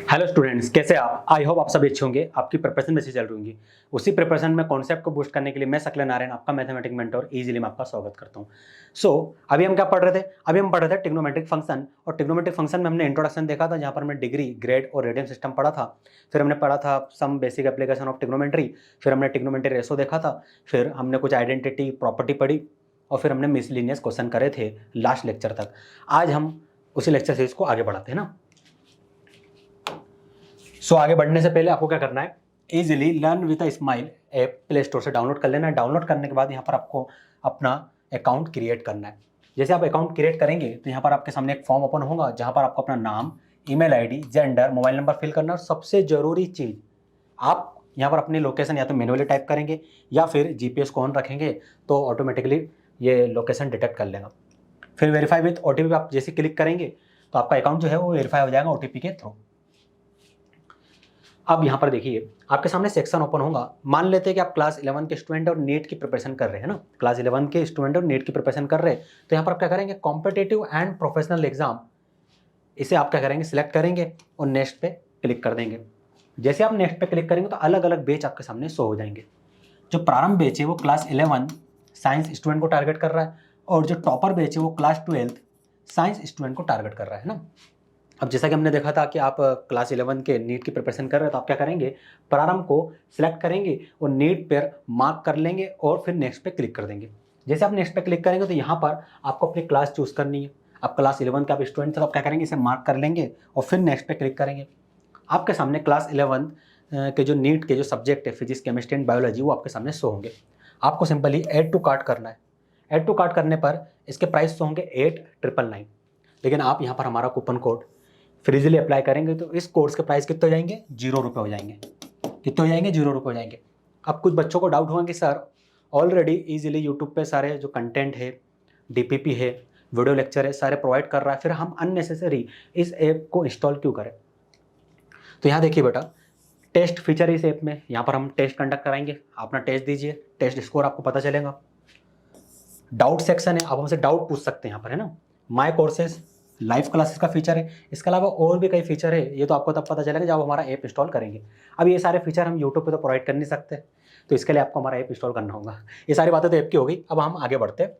Hello students, कैसे आप? I hope आप सभी अच्छे होंगे। आपकी प्रिपरेशन में से चल रही होंगी। उसी प्रिपरेशन में कॉन्सेप्ट को बूस्ट करने के लिए मैं सकल नारायण, आपका मैथमेटिक्स मेंटर इजीली में आपका स्वागत करता हूं। अभी हम क्या पढ़ रहे थे? अभी हम पढ़ रहे थे ट्रिग्नोमेट्रिक फंक्शन। और ट्रिग्नोमेट्रिक फंक्शन में हमने इंट्रोडक्शन देखा था, जहां पर हमने डिग्री, ग्रेड और रेडियन सिस्टम पढ़ा था। फिर हमने पढ़ा था some basic application of trigonometry. फिर हमने ट्रिग्नोमेट्री रेशो देखा था। फिर हमने कुछ आइडेंटिटी प्रॉपर्टी पढ़ी। और फिर हमने मिसलिनियस क्वेश्चन करे थे लास्ट लेक्चर तक। आज हम उसी लेक्चर सीरीज को आगे बढ़ाते हैं ना। आगे बढ़ने से पहले आपको क्या करना है? Easily learn with a smile app play store से डाउनलोड कर लेना है। डाउनलोड करने के बाद यहाँ पर आपको अपना अकाउंट क्रिएट करना है। जैसे आप अकाउंट क्रिएट करेंगे तो यहाँ पर आपके सामने एक फॉर्म ओपन होगा, जहाँ पर आपको अपना नाम, email ID, gender, mobile number fill करना है। और सबसे जरूरी चीज़, आप यहाँ पर अपनी लोकेशन या तो मैनुअली टाइप करेंगे या फिर जीपीएस को ऑन रखेंगे तो ऑटोमेटिकली ये लोकेशन डिटेक्ट कर लेगा। फिर वेरीफाई विथ ओटीपी आप जैसे क्लिक करेंगे तो आपका अकाउंट जो है वो वेरीफाई हो जाएगा ओटीपी के थ्रू। अब यहाँ पर देखिए, आपके सामने सेक्शन ओपन होगा। मान लेते हैं कि आप क्लास 11 के स्टूडेंट और नीट की प्रिपरेशन कर रहे हैं ना। क्लास 11 के स्टूडेंट और नीट की प्रिपरेशन कर रहे हैं तो यहाँ पर आप क्या करेंगे? कॉम्पिटिटिव एंड प्रोफेशनल एग्जाम, इसे आप क्या करेंगे? सिलेक्ट करेंगे और नेक्स्ट पे क्लिक कर देंगे। जैसे आप नेक्स्ट पे क्लिक करेंगे तो अलग अलग बैच आपके सामने शो हो जाएंगे। जो प्रारंभ बैच है वो क्लास 11 साइंस स्टूडेंट को टारगेट कर रहा है, और जो टॉपर बैच है वो क्लास 12 साइंस स्टूडेंट को टारगेट कर रहा है ना। अब जैसा कि हमने देखा था कि आप क्लास 11 के नीट की प्रिपरेशन कर रहे हैं तो आप क्या करेंगे? प्रारंभ को सिलेक्ट करेंगे और नीट पर मार्क कर लेंगे और फिर नेक्स्ट पे क्लिक कर देंगे। जैसे आप नेक्स्ट पे क्लिक करेंगे तो यहाँ पर आपको अपनी क्लास चूज करनी है। आप क्लास 11 के आप स्टूडेंट, तो आप क्या करेंगे? इसे मार्क कर लेंगे और फिर नेक्स्ट पे क्लिक करेंगे। आपके सामने क्लास 11 के जो नीट के जो सब्जेक्ट है फिजिक्स, केमिस्ट्री एंड बायोलॉजी, वो आपके सामने शो होंगे। आपको सिंपली ऐड टू कार्ट करना है। ऐड टू कार्ट करने पर इसके प्राइस शो होंगे 8999। लेकिन आप यहाँ पर हमारा कूपन कोड फ्रीजली अप्लाई करेंगे तो इस कोर्स के प्राइस कितने हो जाएंगे? 0 रुपये हो जाएंगे। कितने हो जाएंगे? 0 रुपये हो जाएंगे। अब कुछ बच्चों को डाउट होगा कि सर ऑलरेडी ईजिली यूट्यूब पे सारे जो कंटेंट है, डीपीपी है, वीडियो लेक्चर है, सारे प्रोवाइड कर रहा है, फिर हम अननेसेसरी इस ऐप को इंस्टॉल क्यों करें? तो यहाँ देखिए बेटा, टेस्ट फीचर इस ऐप में, यहाँ पर हम टेस्ट कंडक्ट कराएंगे। अपना टेस्ट दीजिए, टेस्ट स्कोर आपको पता चलेगा। डाउट सेक्शन है, आप हमसे डाउट पूछ सकते हैं यहाँ पर, है ना। माय कोर्सेज, लाइव क्लासेस का फीचर है। इसके अलावा और भी कई फीचर है, ये तो आपको तब पता चलेगा जब हमारा ऐप इंस्टॉल करेंगे। अब ये सारे फीचर हम यूट्यूब पे तो प्रोवाइड कर नहीं सकते, तो इसके लिए आपको हमारा ऐप इंस्टॉल करना होगा। ये सारी बातें तो ऐप की हो गई। अब हम आगे बढ़ते हैं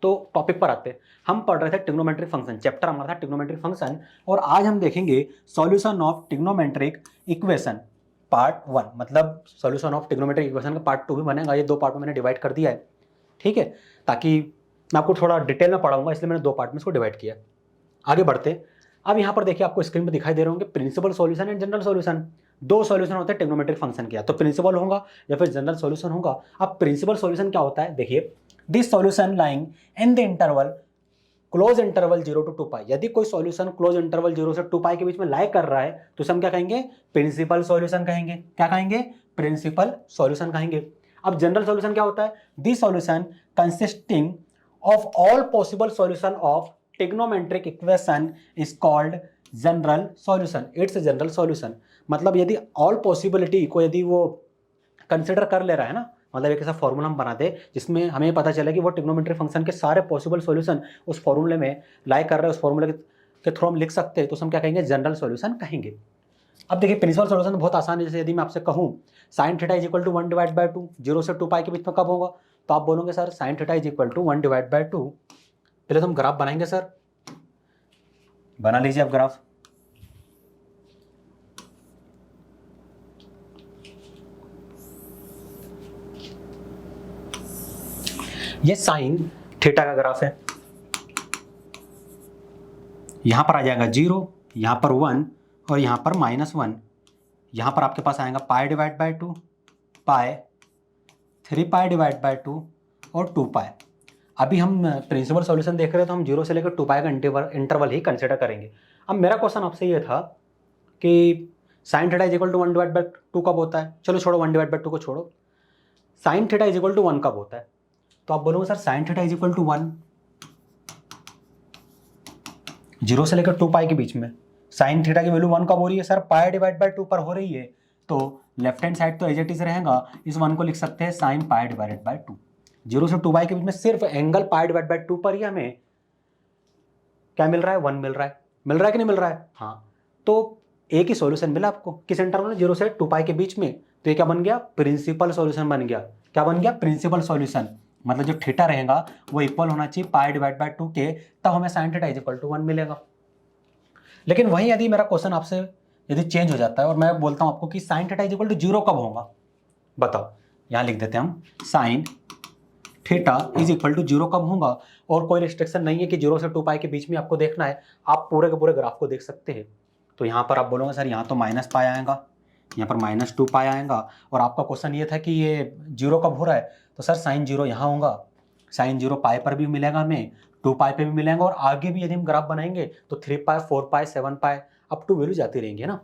तो टॉपिक पर आते हैं। हम पढ़ रहे थे ट्रिग्नोमेट्रिक फंक्शन, चैप्टर हमारा था ट्रिग्नोमेट्रिक फंक्शन, और आज हम देखेंगे solution of trigonometric equation part 1। मतलब सॉल्यूशन ऑफ ट्रिग्नोमेट्रिक इक्वेशन का पार्ट 2 भी बनेगा। ये 2 पार्ट में मैंने डिवाइड कर दिया है, ठीक है, ताकि मैं आपको थोड़ा डिटेल में पढ़ाऊंगा, इसलिए मैंने 2 पार्ट में इसको डिवाइड किया। आगे बढ़ते। अब यहाँ पर देखिए, आपको स्क्रीन पर दिखाई दे रहे होंगे principal solution and general solution. 2 solution होते हैं ट्रिग्नोमेट्रिक फंक्शन के, या तो प्रिंसिपल होगा या फिर जनरल सॉल्यूशन होगा। अब प्रिंसिपल सॉल्यूशन क्या होता है? देखिए, this solution lying in the interval close interval 0 to 2 पाई। यदि कोई सॉल्यूशन क्लोज इंटरवल 0 से 2 पाई के बीच में लाई कर रहा है तो उसे हम क्या कहेंगे? प्रिंसिपल सॉल्यूशन कहेंगे। क्या कहेंगे? प्रिंसिपल सॉल्यूशन कहेंगे। अब जनरल सॉल्यूशन क्या होता है? This solution consisting of all possible solution of trigonometric equation is called general solution. It's general solution. मतलब यदि ऑल पॉसिबिलिटी को यदि वो कंसिडर कर ले रहा है ना, मतलब एक ऐसा फॉर्मूला हम बनाते जिसमें हमें पता चले कि वो ट्रिग्नोमेट्रिक फंक्शन के सारे पॉसिबल सॉल्यूशन उस फॉर्मूले में लाई कर रहे हैं, उस फॉर्मूले के थ्रू हम लिख सकते हैं, तो हम क्या कहेंगे? जनरल सॉल्यूशन कहेंगे। अब देखिए, प्रिंसिपल सॉल्यूशन बहुत आसान है। जैसे यदि मैं आपसे कहूँ sine theta is equal to 1/2, 0 से 2 पाई के बीच में कब होगा? तो आप बोलोगे sir sine theta is equal to 1/2। पहले तो हम ग्राफ बनाएंगे। सर बना लीजिए आप ग्राफ। ये साइन थीटा का ग्राफ है। यहां पर आ जाएगा 0, यहां पर 1 और यहां पर -1। यहां पर आपके पास आएगा π/2, पाई, 3π/2 और 2 पाई। अभी हम प्रिंसिपल सॉल्यूशन देख रहे हैं तो हम 0 से लेकर 2 पाई का इंटरवल ही कंसिडर करेंगे। अब मेरा क्वेश्चन आपसे ये था कि sine theta is equal to 1/2 कब होता है? चलो छोड़ो, 1/2 को छोड़ो, sine theta is equal to 1 कब होता है? तो आप बोलोगे sir sine theta is equal to 1 0 से लेकर 2 पाई के बीच में। साइन थीटा की वैल्यू 1 कब हो रही है? सर π/2 पर हो रही है। तो लेफ्ट हैंड साइड तो एज इट इज रहेगा, इस 1 को लिख सकते हैं साइन π/2। 0 से 2 पाई के बीच में सिर्फ एंगल π/2 पर ही हमें क्या मिल रहा है? 1 मिल रहा है। मिल रहा है कि नहीं मिल रहा है? हाँ। तो एक ही सॉल्यूशन मिला आपको किस इंटरवल में, 0 से 2 पाई के बीच में। तो ये क्या बन गया, प्रिंसिपल सॉल्यूशन बन गया। क्या बन गया, प्रिंसिपल सॉल्यूशन। मतलब जो थीटा रहेगा वो इक्वल होना चाहिए पाई डिवाइड बाय 2 के, तब हमें sine theta is equal to 1 मिलेगा। लेकिन वहीं यदि मेरा क्वेश्चन आपसे यदि चेंज हो जाता है और मैं बोलता हूं आपको कि sine theta is equal to 0 कब होगा, बताओ। यहां लिख देते हैं हम sine theta is equal to 0 कब होगा, और कोई रिस्ट्रिक्शन नहीं है कि 0 से 2 पाई के बीच में आपको देखना है, आप पूरे के पूरे ग्राफ को देख सकते हैं। तो यहाँ पर आप बोलोगे सर यहाँ तो माइनस पाई आएगा, यहाँ पर -2 पाई आएगा, और आपका क्वेश्चन ये था कि ये 0 कब हो रहा है, तो सर साइन 0 यहाँ होगा, साइन 0 पाई पर भी मिलेगा हमें, 2 पाई पे भी मिलेगा, और आगे भी यदि हम ग्राफ बनाएंगे तो 3 पाई 4 पाई 7 पाई अप टू वैल्यू जाती रहेंगी, है ना।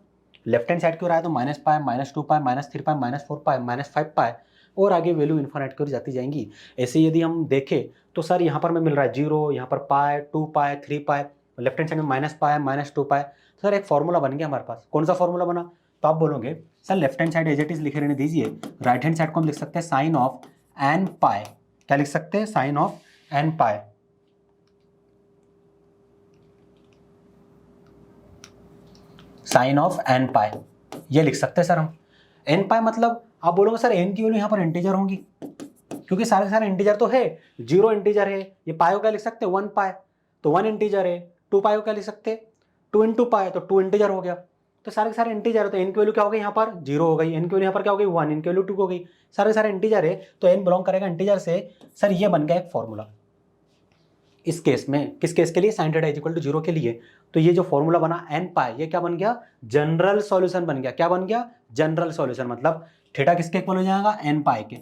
लेफ्ट हैंड साइड की ओर आए तो -पाई -2 पाई -3 पाई -4 पाई -5 पाई, और आगे वैल्यू इन्फिनिट की ओर जाती जाएंगी। ऐसे यदि हम देखें तो सर यहाँ पर हमें मिल रहा है 0, यहाँ पर पाई 2 पाई 3 पाई, लेफ्ट हैंड साइड में -पाई -2 पाई। सर एक फॉर्मूला बन गया हमारे पास, कौन सा फॉर्मूला बना, तो आप बोलोगे sir left hand side as it is लिखे रहने दीजिए, राइट हैंड साइड को हम लिख सकते हैं साइन ऑफ एन पाई। क्या लिख सकते हैं, sine of n pi. Sine of n pi ये लिख सकते हैं सर हम। एन पाई मतलब आप बोलोगे सर एन की वैल्यू यहाँ पर इंटीजर होंगी, क्योंकि सारे सारे इंटीजर तो है, 0 इंटीजर है, ये पाई को क्या लिख सकते हैं 1 पाई, तो 1 इंटीजर है। 2 पाई को क्या लिख सकते हैं 2 इंटू पाई, तो 2 इंटीजर हो गया। तो सारे सारे इंटीजर है, तो एन की वैल्यू क्या हो गई यहाँ पर 0 हो गई, एन की वैल्यू यहाँ पर क्या हो गई 1, एन की वैल्यू 2 हो गई, सारे सारे इंटीजर है, तो एन बिलोंग करेगा इंटीजर से। सर ये बन गया एक फॉर्मूला इस केस में, किस केस के लिए, sine theta is equal to 0 के लिए। तो ये जो फॉर्मूला बना एन पाई, ये क्या बन गया, जनरल सॉल्यूशन बन गया। क्या बन गया, जनरल सॉल्यूशन, मतलब थीटा किसके इक्वल हो जाएगा, एन पाई के।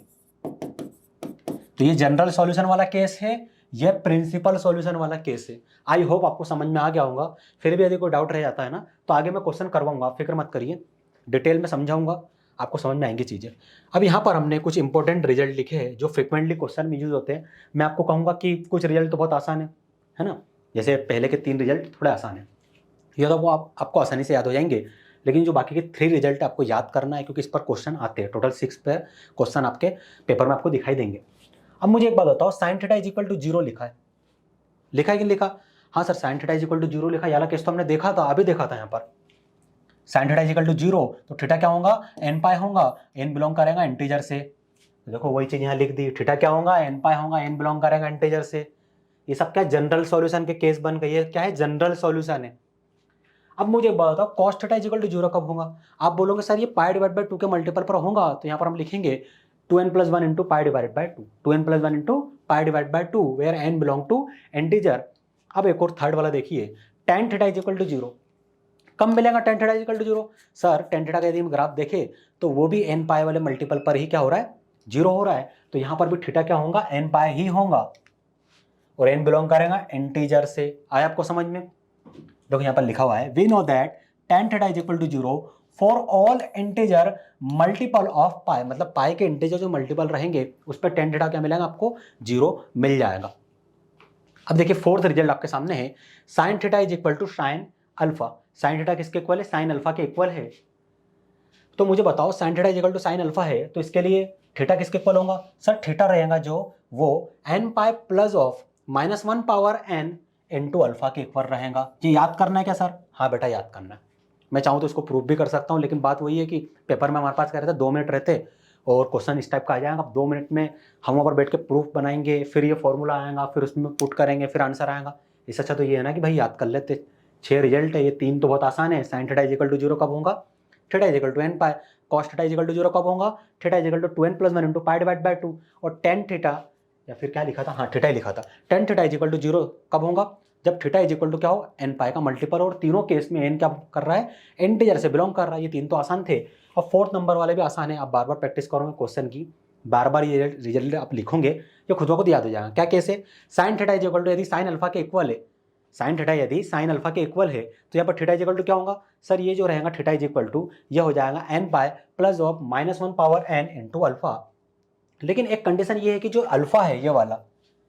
तो ये जनरल सॉल्यूशन वाला केस है, ये प्रिंसिपल सॉल्यूशन वाला केस है। आई होप आपको समझ में आ गया होगा। फिर भी यदि कोई डाउट रह जाता है ना, तो आगे मैं क्वेश्चन करवाऊंगा, आप फिक्र मत करिए, डिटेल में समझाऊंगा, आपको समझ में आएंगी चीज़ें। अब यहाँ पर हमने कुछ इंपॉर्टेंट रिजल्ट लिखे हैं जो फ्रिक्वेंटली क्वेश्चन में यूज होते हैं। मैं आपको कहूँगा कि कुछ रिजल्ट तो बहुत आसान है ना, जैसे पहले के 3 रिजल्ट थोड़े आसान है, ये तो वो आपको आसानी से याद हो जाएंगे। लेकिन जो बाकी के 3 रिजल्ट आपको याद करना है, क्योंकि इस पर क्वेश्चन आते हैं, टोटल 6 पे क्वेश्चन आपके पेपर में आपको दिखाई देंगे। अब मुझे एक बात बताओ, sine theta is equal to 0 लिखा है, लिखा है कि लिखा, हाँ sir sine theta is equal to 0 लिखा, याला केस तो हमने देखा था, अभी देखा था यहाँ पर sine theta is equal to 0, तो थीटा क्या होगा, एन पाई होगा, एन बिलोंग करेगा इंटीजर से। देखो वही चीज यहाँ लिख दी, थीटा क्या होगा, एन पाई होगा, एन बिलोंग करेगा इंटीजर से। ये सब क्या जनरल सॉल्यूशन के केस बन गए, ये क्या है, जनरल सॉल्यूशन है। अब मुझे एक बात बताओ, cos theta is equal to 0 कब होगा, आप बोलोगे सर ये पाई डिवाइड बाय 2 के मल्टीपल पर होगा, तो यहाँ पर हम लिखेंगे 2n+1 into pi divide by 2, 2n+1 into pi divide by 2, where n belong to integer. अब एक और थर्ड वाला देखिए, tan theta is equal to 0 कब मिलेगा, tan theta is equal to 0, sir tan theta का यदि हम ग्राफ देखें तो वो भी n पाई वाले मल्टीपल पर ही क्या हो रहा है, 0 हो रहा है। तो यहाँ पर भी थीटा क्या होगा, n पाई ही होगा, और n बिलोंग करेगा इंटीजर से। आया आपको समझ में, देखो यहाँ पर लिखा हुआ है, we know that tan theta is equal to 0 for all integer multiple of pi, मतलब पाई के इंटीजर जो मल्टीपल रहेंगे उस पर tan थीटा क्या मिलेगा, आपको 0 मिल जाएगा। अब देखिए फोर्थ रिजल्ट आपके सामने है, sine theta is equal to sine alpha. Sine theta किसके इक्वल है, साइन अल्फा के इक्वल है। तो मुझे बताओ sine theta is equal to sine alpha है, तो इसके लिए थीटा किसके इक्वल होगा, सर थीटा रहेगा जो वो n pi plus of -1 power n into alpha के इक्वल रहेगा। ये याद करना है क्या सर, हाँ बेटा याद करना है। मैं चाहूँ तो इसको प्रूफ भी कर सकता हूँ, लेकिन बात वही है कि पेपर में हमारे पास क्या रहता है 2 मिनट रहते और क्वेश्चन इस टाइप का आ जाएगा। 2 मिनट में हम वहाँ पर बैठ के प्रूफ बनाएंगे, फिर ये फॉर्मूला आएगा, फिर उसमें पुट करेंगे, फिर आंसर आएगा। इससे अच्छा तो ये है ना कि भाई याद कर लेते। 6 रिजल्ट है, ये 3 तो बहुत आसान है। Sine theta is equal to 0 कब होगा, theta is equal to n pi. Cos theta is equal to 0 कब होगा, theta is equal to 2n+1 into pi divide by 2। और tan थीटा, या फिर क्या लिखा था, हाँ थीटा ही लिखा था, tan theta is equal to 0 कब होगा, जब थीटा इज इक्वल टू क्या हो, n पाई का मल्टीपल। और तीनों केस में n क्या कर रहा है, इंटीजर से बिलोंग कर रहा है। ये 3 तो आसान थे, और 4th नंबर वाले भी आसान है। आप बार बार प्रैक्टिस करोगे क्वेश्चन की, बार बार ये रिजल्ट आप लिखोगे, ये खुद ब खुद याद हो जाएगा। क्या केस है, sine theta is equal to यदि साइन अल्फा के इक्वल है, साइन थीटा यदि साइन अल्फा के इक्वल है, तो यहाँ पर थीटा इज इक्वल टू क्या होगा, सर ये जो रहेगा थीटा इज इक्वल टू ये हो जाएगा n pi plus of -1 power n into alpha. लेकिन एक कंडीशन ये है कि जो अल्फा है ये वाला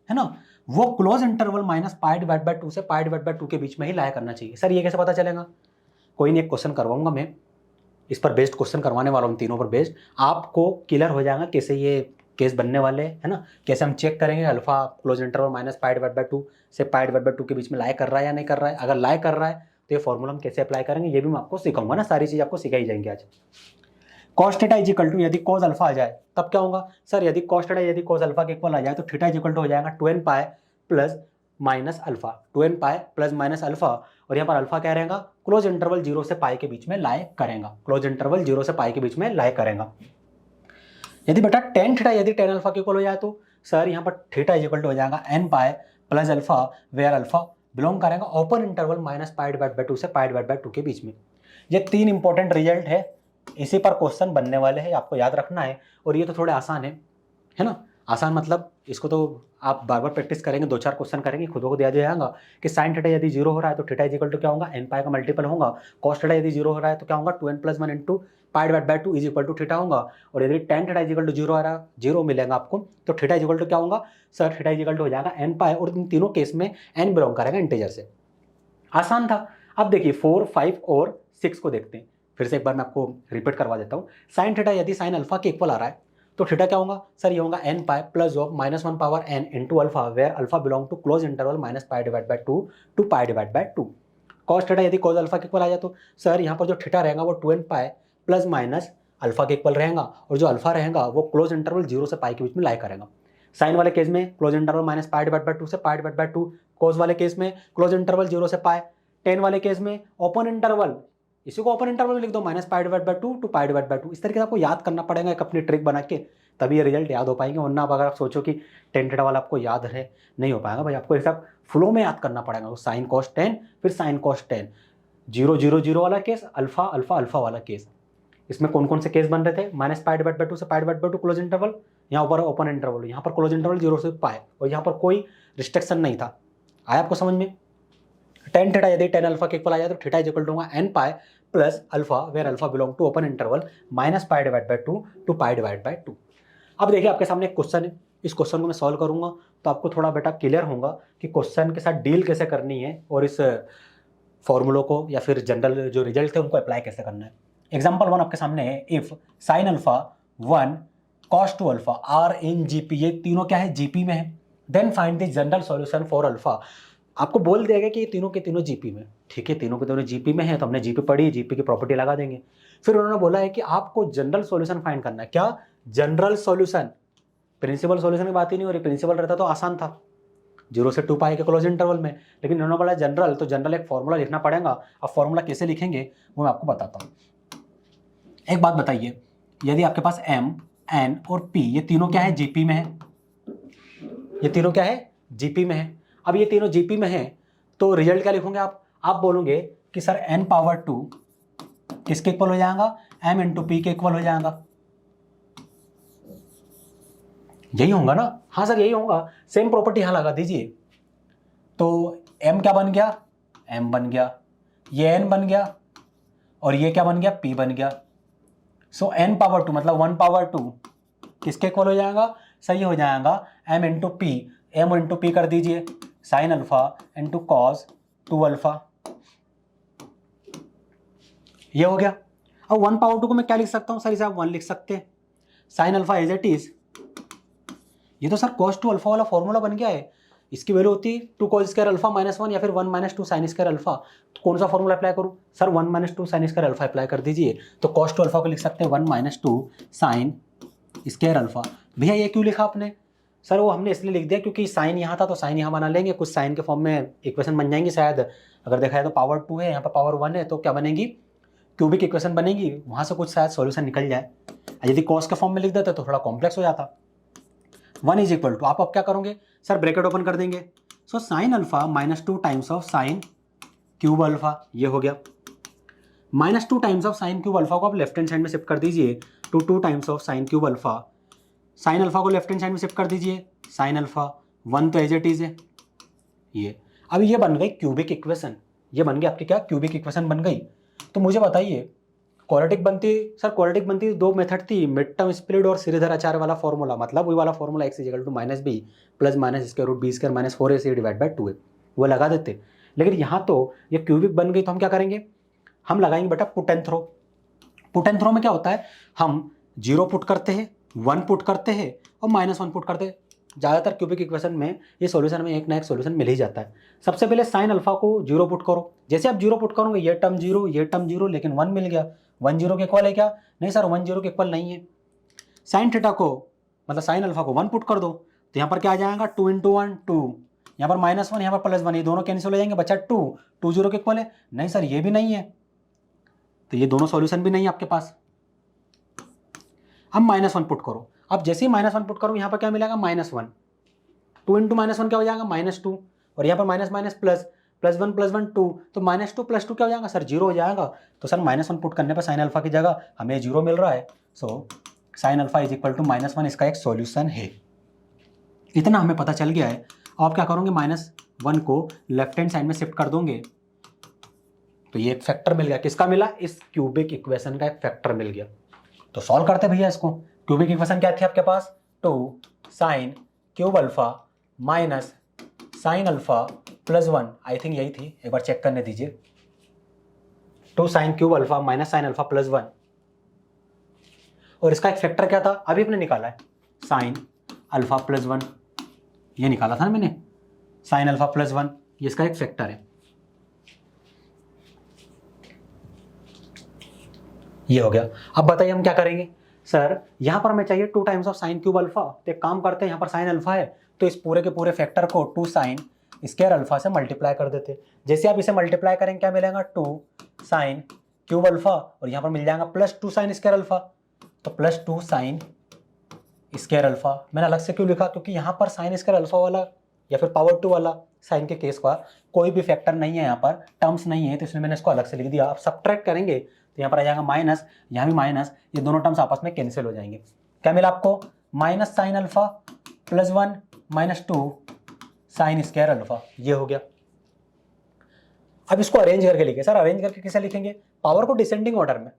है ना, वो close interval -pi divide by 2 से पाई डिवाइड बाय 2 के बीच में ही लाया करना चाहिए। सर ये कैसे पता चलेगा, कोई नहीं, एक क्वेश्चन करवाऊंगा मैं, इस पर बेस्ड क्वेश्चन करवाने वाला हूँ, तीनों पर बेस्ड, आपको क्लियर हो जाएगा कैसे ये केस बनने वाले है ना, कैसे हम चेक करेंगे alpha close interval -pi divide by 2 से पाई डिवाइड बाय 2 के बीच में लाए कर रहा है या नहीं कर रहा है। अगर लाए कर रहा है तो ये फॉर्मूला हम कैसे अप्लाई करेंगे ये भी मैं आपको सिखाऊंगा ना, सारी चीज़ आपको सिखाई जाएंगी आज। Cos theta is equal to, यदि कॉस अल्फा आ जाए तब क्या होगा सर, यदि कॉस थीटा यदि कॉस अल्फा के इक्वल आ जाए तो थीटा इज इक्वल टू हो जाएगा 2n pi plus minus alpha, 2n pi plus minus alpha, और यहाँ पर अल्फा क्या रहेगा, क्लोज इंटरवल 0 से पाई के बीच में लाए करेगा, क्लोज इंटरवल 0 से पाई के बीच में लाए करेगा। यदि बेटा टेन थीटा यदि टेन अल्फा के इक्वल हो जाए तो सर यहाँ पर थीटा इज इक्वल टू हो जाएगा n pi plus alpha, where alpha belong करेगा open interval minus pi divide by 2 से पाई डिवाइड बाई 2 के बीच में। ये 3 इंपॉर्टेंट रिजल्ट है, इसी पर क्वेश्चन बनने वाले हैं, आपको याद रखना है। और ये तो थोड़े आसान है ना, आसान मतलब इसको तो आप बार बार प्रैक्टिस करेंगे, 2-4 क्वेश्चन करेंगे, खुद को दिया जाएगा कि साइन थीटा यदि 0 हो रहा है तो थीटा इज इक्वल टू क्या होगा, n पाई का मल्टीपल होगा। कॉस थीटा यदि 0 हो रहा है तो क्या होगा, 2n plus 1 into pi divide by 2 is equal to theta होगा। और यदि tan theta is equal to 0 आ रहा, 0 मिलेगा आपको, तो थीटा इज इक्वल टू क्या होगा sir, theta is equal to हो जाएगा n पाई, और इन तीनों केस में n बिलोंग करेगा इंटीजर से। आसान था। अब देखिए 4, 5 और 6 को देखते हैं, फिर से एक बार मैं आपको रिपीट करवा देता हूँ। साइन थीटा यदि साइन अल्फा के इक्वल आ रहा है तो थीटा क्या होगा सर, ये होगा n pi plus of minus 1 power n into alpha, where alpha belong to close interval minus pi divide by 2 to pi divide by 2। Cos theta यदि कॉस अल्फा के इक्वल आ जाए तो सर यहाँ पर जो थीटा रहेगा वो 2n pi plus minus alpha के इक्वल रहेगा, और जो अल्फा रहेगा वो क्लोज इंटरवल 0 से पाई के बीच में लाई करेगा। साइन वाले केस में close interval minus pi divide by 2 से पाई डिवाइड बाई 2, कॉस वाले केस में क्लोज इंटरवल 0 से पाई, टेन वाले केस में ओपन इंटरवल, इसी को ओपन इंटरवल में लिख दो minus pi divide by 2 to pi divide by 2। इस तरीके से आपको याद करना पड़ेगा एक अपनी ट्रिक बना के, तभी ये रिजल्ट याद हो पाएंगे। वरना अब अगर आप सोचो कि टेन थीटा वाला आपको याद रहे, नहीं हो पाएगा भाई, आपको एक साथ फ्लो में याद करना पड़ेगा। तो साइन कॉस 10 फिर साइन कॉस 10, 0 0 0 वाला केस, अल्फा अल्फा अल्फा वाला केस। इसमें कौन कौन से केस बन रहे थे, माइनस पाई डिवाइड बाई 2 से pi divide by 2 close interval, यहाँ पर ओपन इंटरवल, यहाँ पर क्लोज इंटरवल 0 से पाई, और यहाँ पर कोई रिस्ट्रिक्शन नहीं था। आया आपको समझ में। टेन थीटा यदि टेन अल्फा के इक्वल आ जाए तो थीटा इज इक्वल टू होगा n pi plus alpha, where alpha belong to open interval minus pi divide by 2 to pi divide by 2। अब देखिए आपके सामने एक क्वेश्चन है, इस क्वेश्चन को मैं सॉल्व करूंगा तो आपको थोड़ा बेटा क्लियर होगा कि क्वेश्चन के साथ डील कैसे करनी है, और इस फॉर्मूलों को या फिर जनरल जो रिजल्ट थे उनको अप्लाई कैसे करना है। एग्जाम्पल 1 आपके सामने है, if sine alpha 1 cos 2 alpha are in GP, ये तीनों क्या है जीपी में है, then find the general solution for alpha. आपको बोल देगा कि ये तीनों के तीनों जीपी में, ठीक है, तीनों के तीनों जीपी में है तो हमने जीपी पढ़ी, जीपी की प्रॉपर्टी लगा देंगे। फिर उन्होंने बोला है कि आपको जनरल सॉल्यूशन फाइंड करना है। क्या जनरल सॉल्यूशन, प्रिंसिपल सॉल्यूशन की बात ही नहीं हो रही, प्रिंसिपल रहता तो आसान था 0 से 2 पाई के क्लोज इंटरवल में, लेकिन इन्होंने बोला जनरल, तो जनरल एक फॉर्मूला लिखना पड़ेगा। अब फॉर्मूला कैसे लिखेंगे वो मैं आपको बताता हूँ। एक बात बताइए, यदि आपके पास m, n और p ये तीनों क्या है जीपी में है, ये तीनों क्या है जीपी में है। अब ये तीनों जीपी में है तो रिजल्ट क्या लिखोगे आप बोलोगे कि सर n पावर 2 किसके इक्वल हो जाएगा, m इंटू पी के इक्वल हो जाएगा, यही होगा ना। हाँ सर यही होगा, सेम प्रॉपर्टी यहां लगा दीजिए। तो m क्या बन गया, m बन गया, ये n बन गया, और ये क्या बन गया, p बन गया। सो n पावर 2 मतलब 1 पावर 2 किसके इक्वल हो जाएगा, सही हो जाएगा m into P, m into P कर दीजिए, sine alpha into cos 2 alpha, ये हो गया। अब 1 पावर 2 को मैं क्या लिख सकता हूँ सर, इसे आप 1 लिख सकते हैं, sine alpha as it is, ये तो सर कॉस 2 अल्फा वाला फॉर्मूला बन गया है। इसकी वैल्यू होती है 2 cos स्क्वायर अल्फा माइनस 1 या फिर 1 माइनस 2 साइन स्क्वायर अल्फा। तो कौन सा फॉर्मूला अप्लाई करूँ sir, 1 minus 2 sine square alpha apply कर दीजिए। तो कॉस 2 अल्फा को लिख सकते हैं 1 माइनस 2 साइन स्क्वायर अल्फा। भैया ये क्यों लिखा आपने, सर वो हमने इसलिए लिख दिया क्योंकि साइन यहाँ था तो साइन यहाँ बना लेंगे, कुछ साइन के फॉर्म में इक्वेशन बन जाएंगी शायद। अगर देखा जाए तो पावर 2 है, यहाँ पर पावर 1 है, तो क्या बनेगी, क्यूबिक इक्वेशन बनेगी, वहाँ से कुछ शायद सॉल्यूशन निकल जाए। यदि कॉस के फॉर्म में लिख देते तो थोड़ा कॉम्प्लेक्स हो जाता। 1 इज इक्वल टू, आप अब क्या करोगे सर, ब्रैकेट ओपन कर देंगे, सो sine alpha minus 2 times of sine cube alpha, ये हो गया, minus 2 times of sine cube alpha को आप लेफ्ट हैंड साइड में शिफ्ट कर दीजिए, 2 times of sine cube alpha, sine alpha को लेफ्ट हैंड साइड में शिफ्ट कर दीजिए, साइन अल्फा 1 तो एज इट इज है ये। अब ये बन गई क्यूबिक इक्वेशन, ये बन गई आपकी क्या क्यूबिक इक्वेशन बन गई। तो मुझे बताइए क्वाड्रेटिक बनती, सर क्वाड्रेटिक बनती 2 मेथड थी, मिड टर्म स्प्लिट और श्रीधर आचार्य वाला फॉर्मूला, मतलब वही वाला formula x equal to minus b plus minus square root b square minus 4ac divide by 2 है, वो लगा देते। लेकिन यहाँ तो ये क्यूबिक बन गई तो हम क्या करेंगे, हम लगाएंगे बेटा put and throw. Put and throw में क्या होता है, हम 0 पुट करते हैं, 1 पुट करते हैं और -1 पुट करते हैं। ज़्यादातर क्यूबिक इक्वेशन में ये सॉल्यूशन में एक ना एक सॉल्यूशन मिल ही जाता है। सबसे पहले साइन अल्फा को 0 पुट करो। जैसे आप 0 पुट करोगे ये टर्म 0 ये टर्म 0, लेकिन 1 मिल गया। 1 0 के इक्वल है क्या? नहीं सर, 1 0 के इक्वल नहीं है। साइन थीटा को मतलब साइन अल्फा को 1 पुट कर दो तो यहाँ पर क्या आ जाएगा 2 × 1 2, यहाँ पर -1 यहाँ पर +1, ये दोनों कैंसिल हो जाएंगे, बचा 2 2 0 के इक्वल है। नहीं सर ये भी नहीं है, तो ये दोनों सॉल्यूशन भी नहीं है आपके पास। अब -1 पुट करो। अब जैसे ही -1 पुट करो यहाँ पर क्या मिलेगा -1, 2 × -1 क्या हो जाएगा -2, और यहाँ पर माइनस माइनस प्लस, +1 +1 2, तो -2 + 2 क्या हो जाएगा सर 0 हो जाएगा। तो सर -1 पुट करने पर साइन अल्फा की जगह हमें 0 मिल रहा है। So sine alpha is equal to -1 इसका एक सॉल्यूशन है। इतना हमें पता चल गया है। अब आप क्या करोगे, -1 को लेफ्ट हैंड साइड में शिफ्ट कर दोगे तो ये एक फैक्टर मिल गया। किसका मिला? इस क्यूबिक इक्वेशन का एक फैक्टर मिल गया। तो सॉल्व करते भैया इसको। क्यूबिक इक्वेशन क्या थी आपके पास? 2 sin cube alpha minus sign alpha +1, आई थिंक यही थी, एक बार चेक करने दीजिए। 2 sin cube alpha minus sign alpha +1, और इसका एक फैक्टर क्या था अभी अपने निकाला है, साइन अल्फा +1, ये निकाला था ना मैंने, साइन अल्फा +1, ये इसका एक फैक्टर है। ये हो गया। अब बताइए हम क्या करेंगे। सर यहाँ पर हमें चाहिए 2 times of sine cube alpha, तो एक काम करते हैं, यहाँ पर साइन अल्फा है तो इस पूरे के पूरे फैक्टर को 2 sin स्क्वायर अल्फा से मल्टीप्लाई कर देते। जैसे आप इसे मल्टीप्लाई करेंगे क्या मिलेगा, 2 sin क्यूब अल्फा, और यहाँ पर मिल जाएगा +2 sin स्क्वायर अल्फा, तो +2 sin स्क्वायर अल्फा। मैंने अलग से क्यों लिखा, क्योंकि यहाँ पर साइन स्क्वायर अल्फा वाला या फिर पावर 2 वाला साइन के केस का कोई भी फैक्टर नहीं है, यहाँ पर टर्म्स नहीं है, तो इसलिए मैंने इसको अलग से लिख दिया। आप सब्ट्रैक्ट करेंगे तो यहाँ पर आ जाएगा माइनस, यहाँ भी माइनस, ये दोनों टर्म्स आपस में कैंसिल हो जाएंगे। क्या मिला आपको, minus sign alpha +1 -2 sine square alpha, ये हो गया। अब इसको अरेंज करके लिखे। सर अरेंज करके कैसे लिखेंगे, पावर को डिसेंडिंग ऑर्डर में।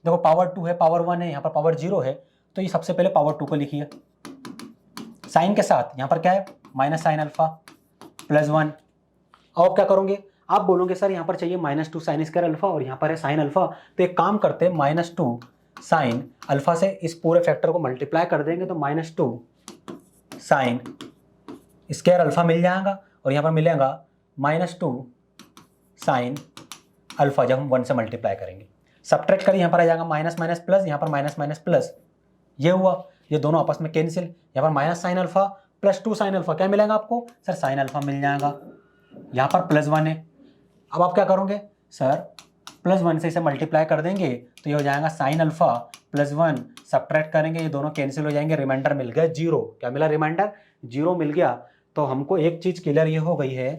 देखो पावर 2 है, पावर 1 है, यहाँ पर पावर 0 है, तो ये सबसे पहले पावर 2 को लिखिए साइन के साथ। यहाँ पर क्या है, माइनस साइन अल्फा +1। अब आप क्या करोगे, आप बोलोगे सर यहाँ पर चाहिए -2 साइन स्क्वायर अल्फा और यहाँ पर है साइन अल्फा, तो एक काम करते हैं -2 साइन अल्फा से इस पूरे फैक्टर को मल्टीप्लाई कर देंगे तो -2 साइन स्क्वायर अल्फा मिल जाएगा, और यहाँ पर मिलेगा -2 साइन अल्फा जब हम 1 से मल्टीप्लाई करेंगे। सब्ट्रैक्ट करिए, यहाँ पर आ जाएगा माइनस माइनस प्लस, यहाँ पर माइनस माइनस प्लस, ये हुआ, ये दोनों आपस में कैंसिल। यहाँ पर minus sine alpha +2 sine alpha, क्या मिलेगा आपको सर, साइन अल्फा मिल जाएगा। यहाँ पर +1 है। अब आप क्या करोगे सर, +1 से इसे मल्टीप्लाई कर देंगे तो ये हो जाएगा साइन अल्फा +1, सब्ट्रैक्ट करेंगे ये दोनों कैंसिल हो जाएंगे, रिमाइंडर मिल गया 0। क्या मिला, रिमाइंडर 0 मिल गया। तो हमको एक चीज क्लियर ये हो गई है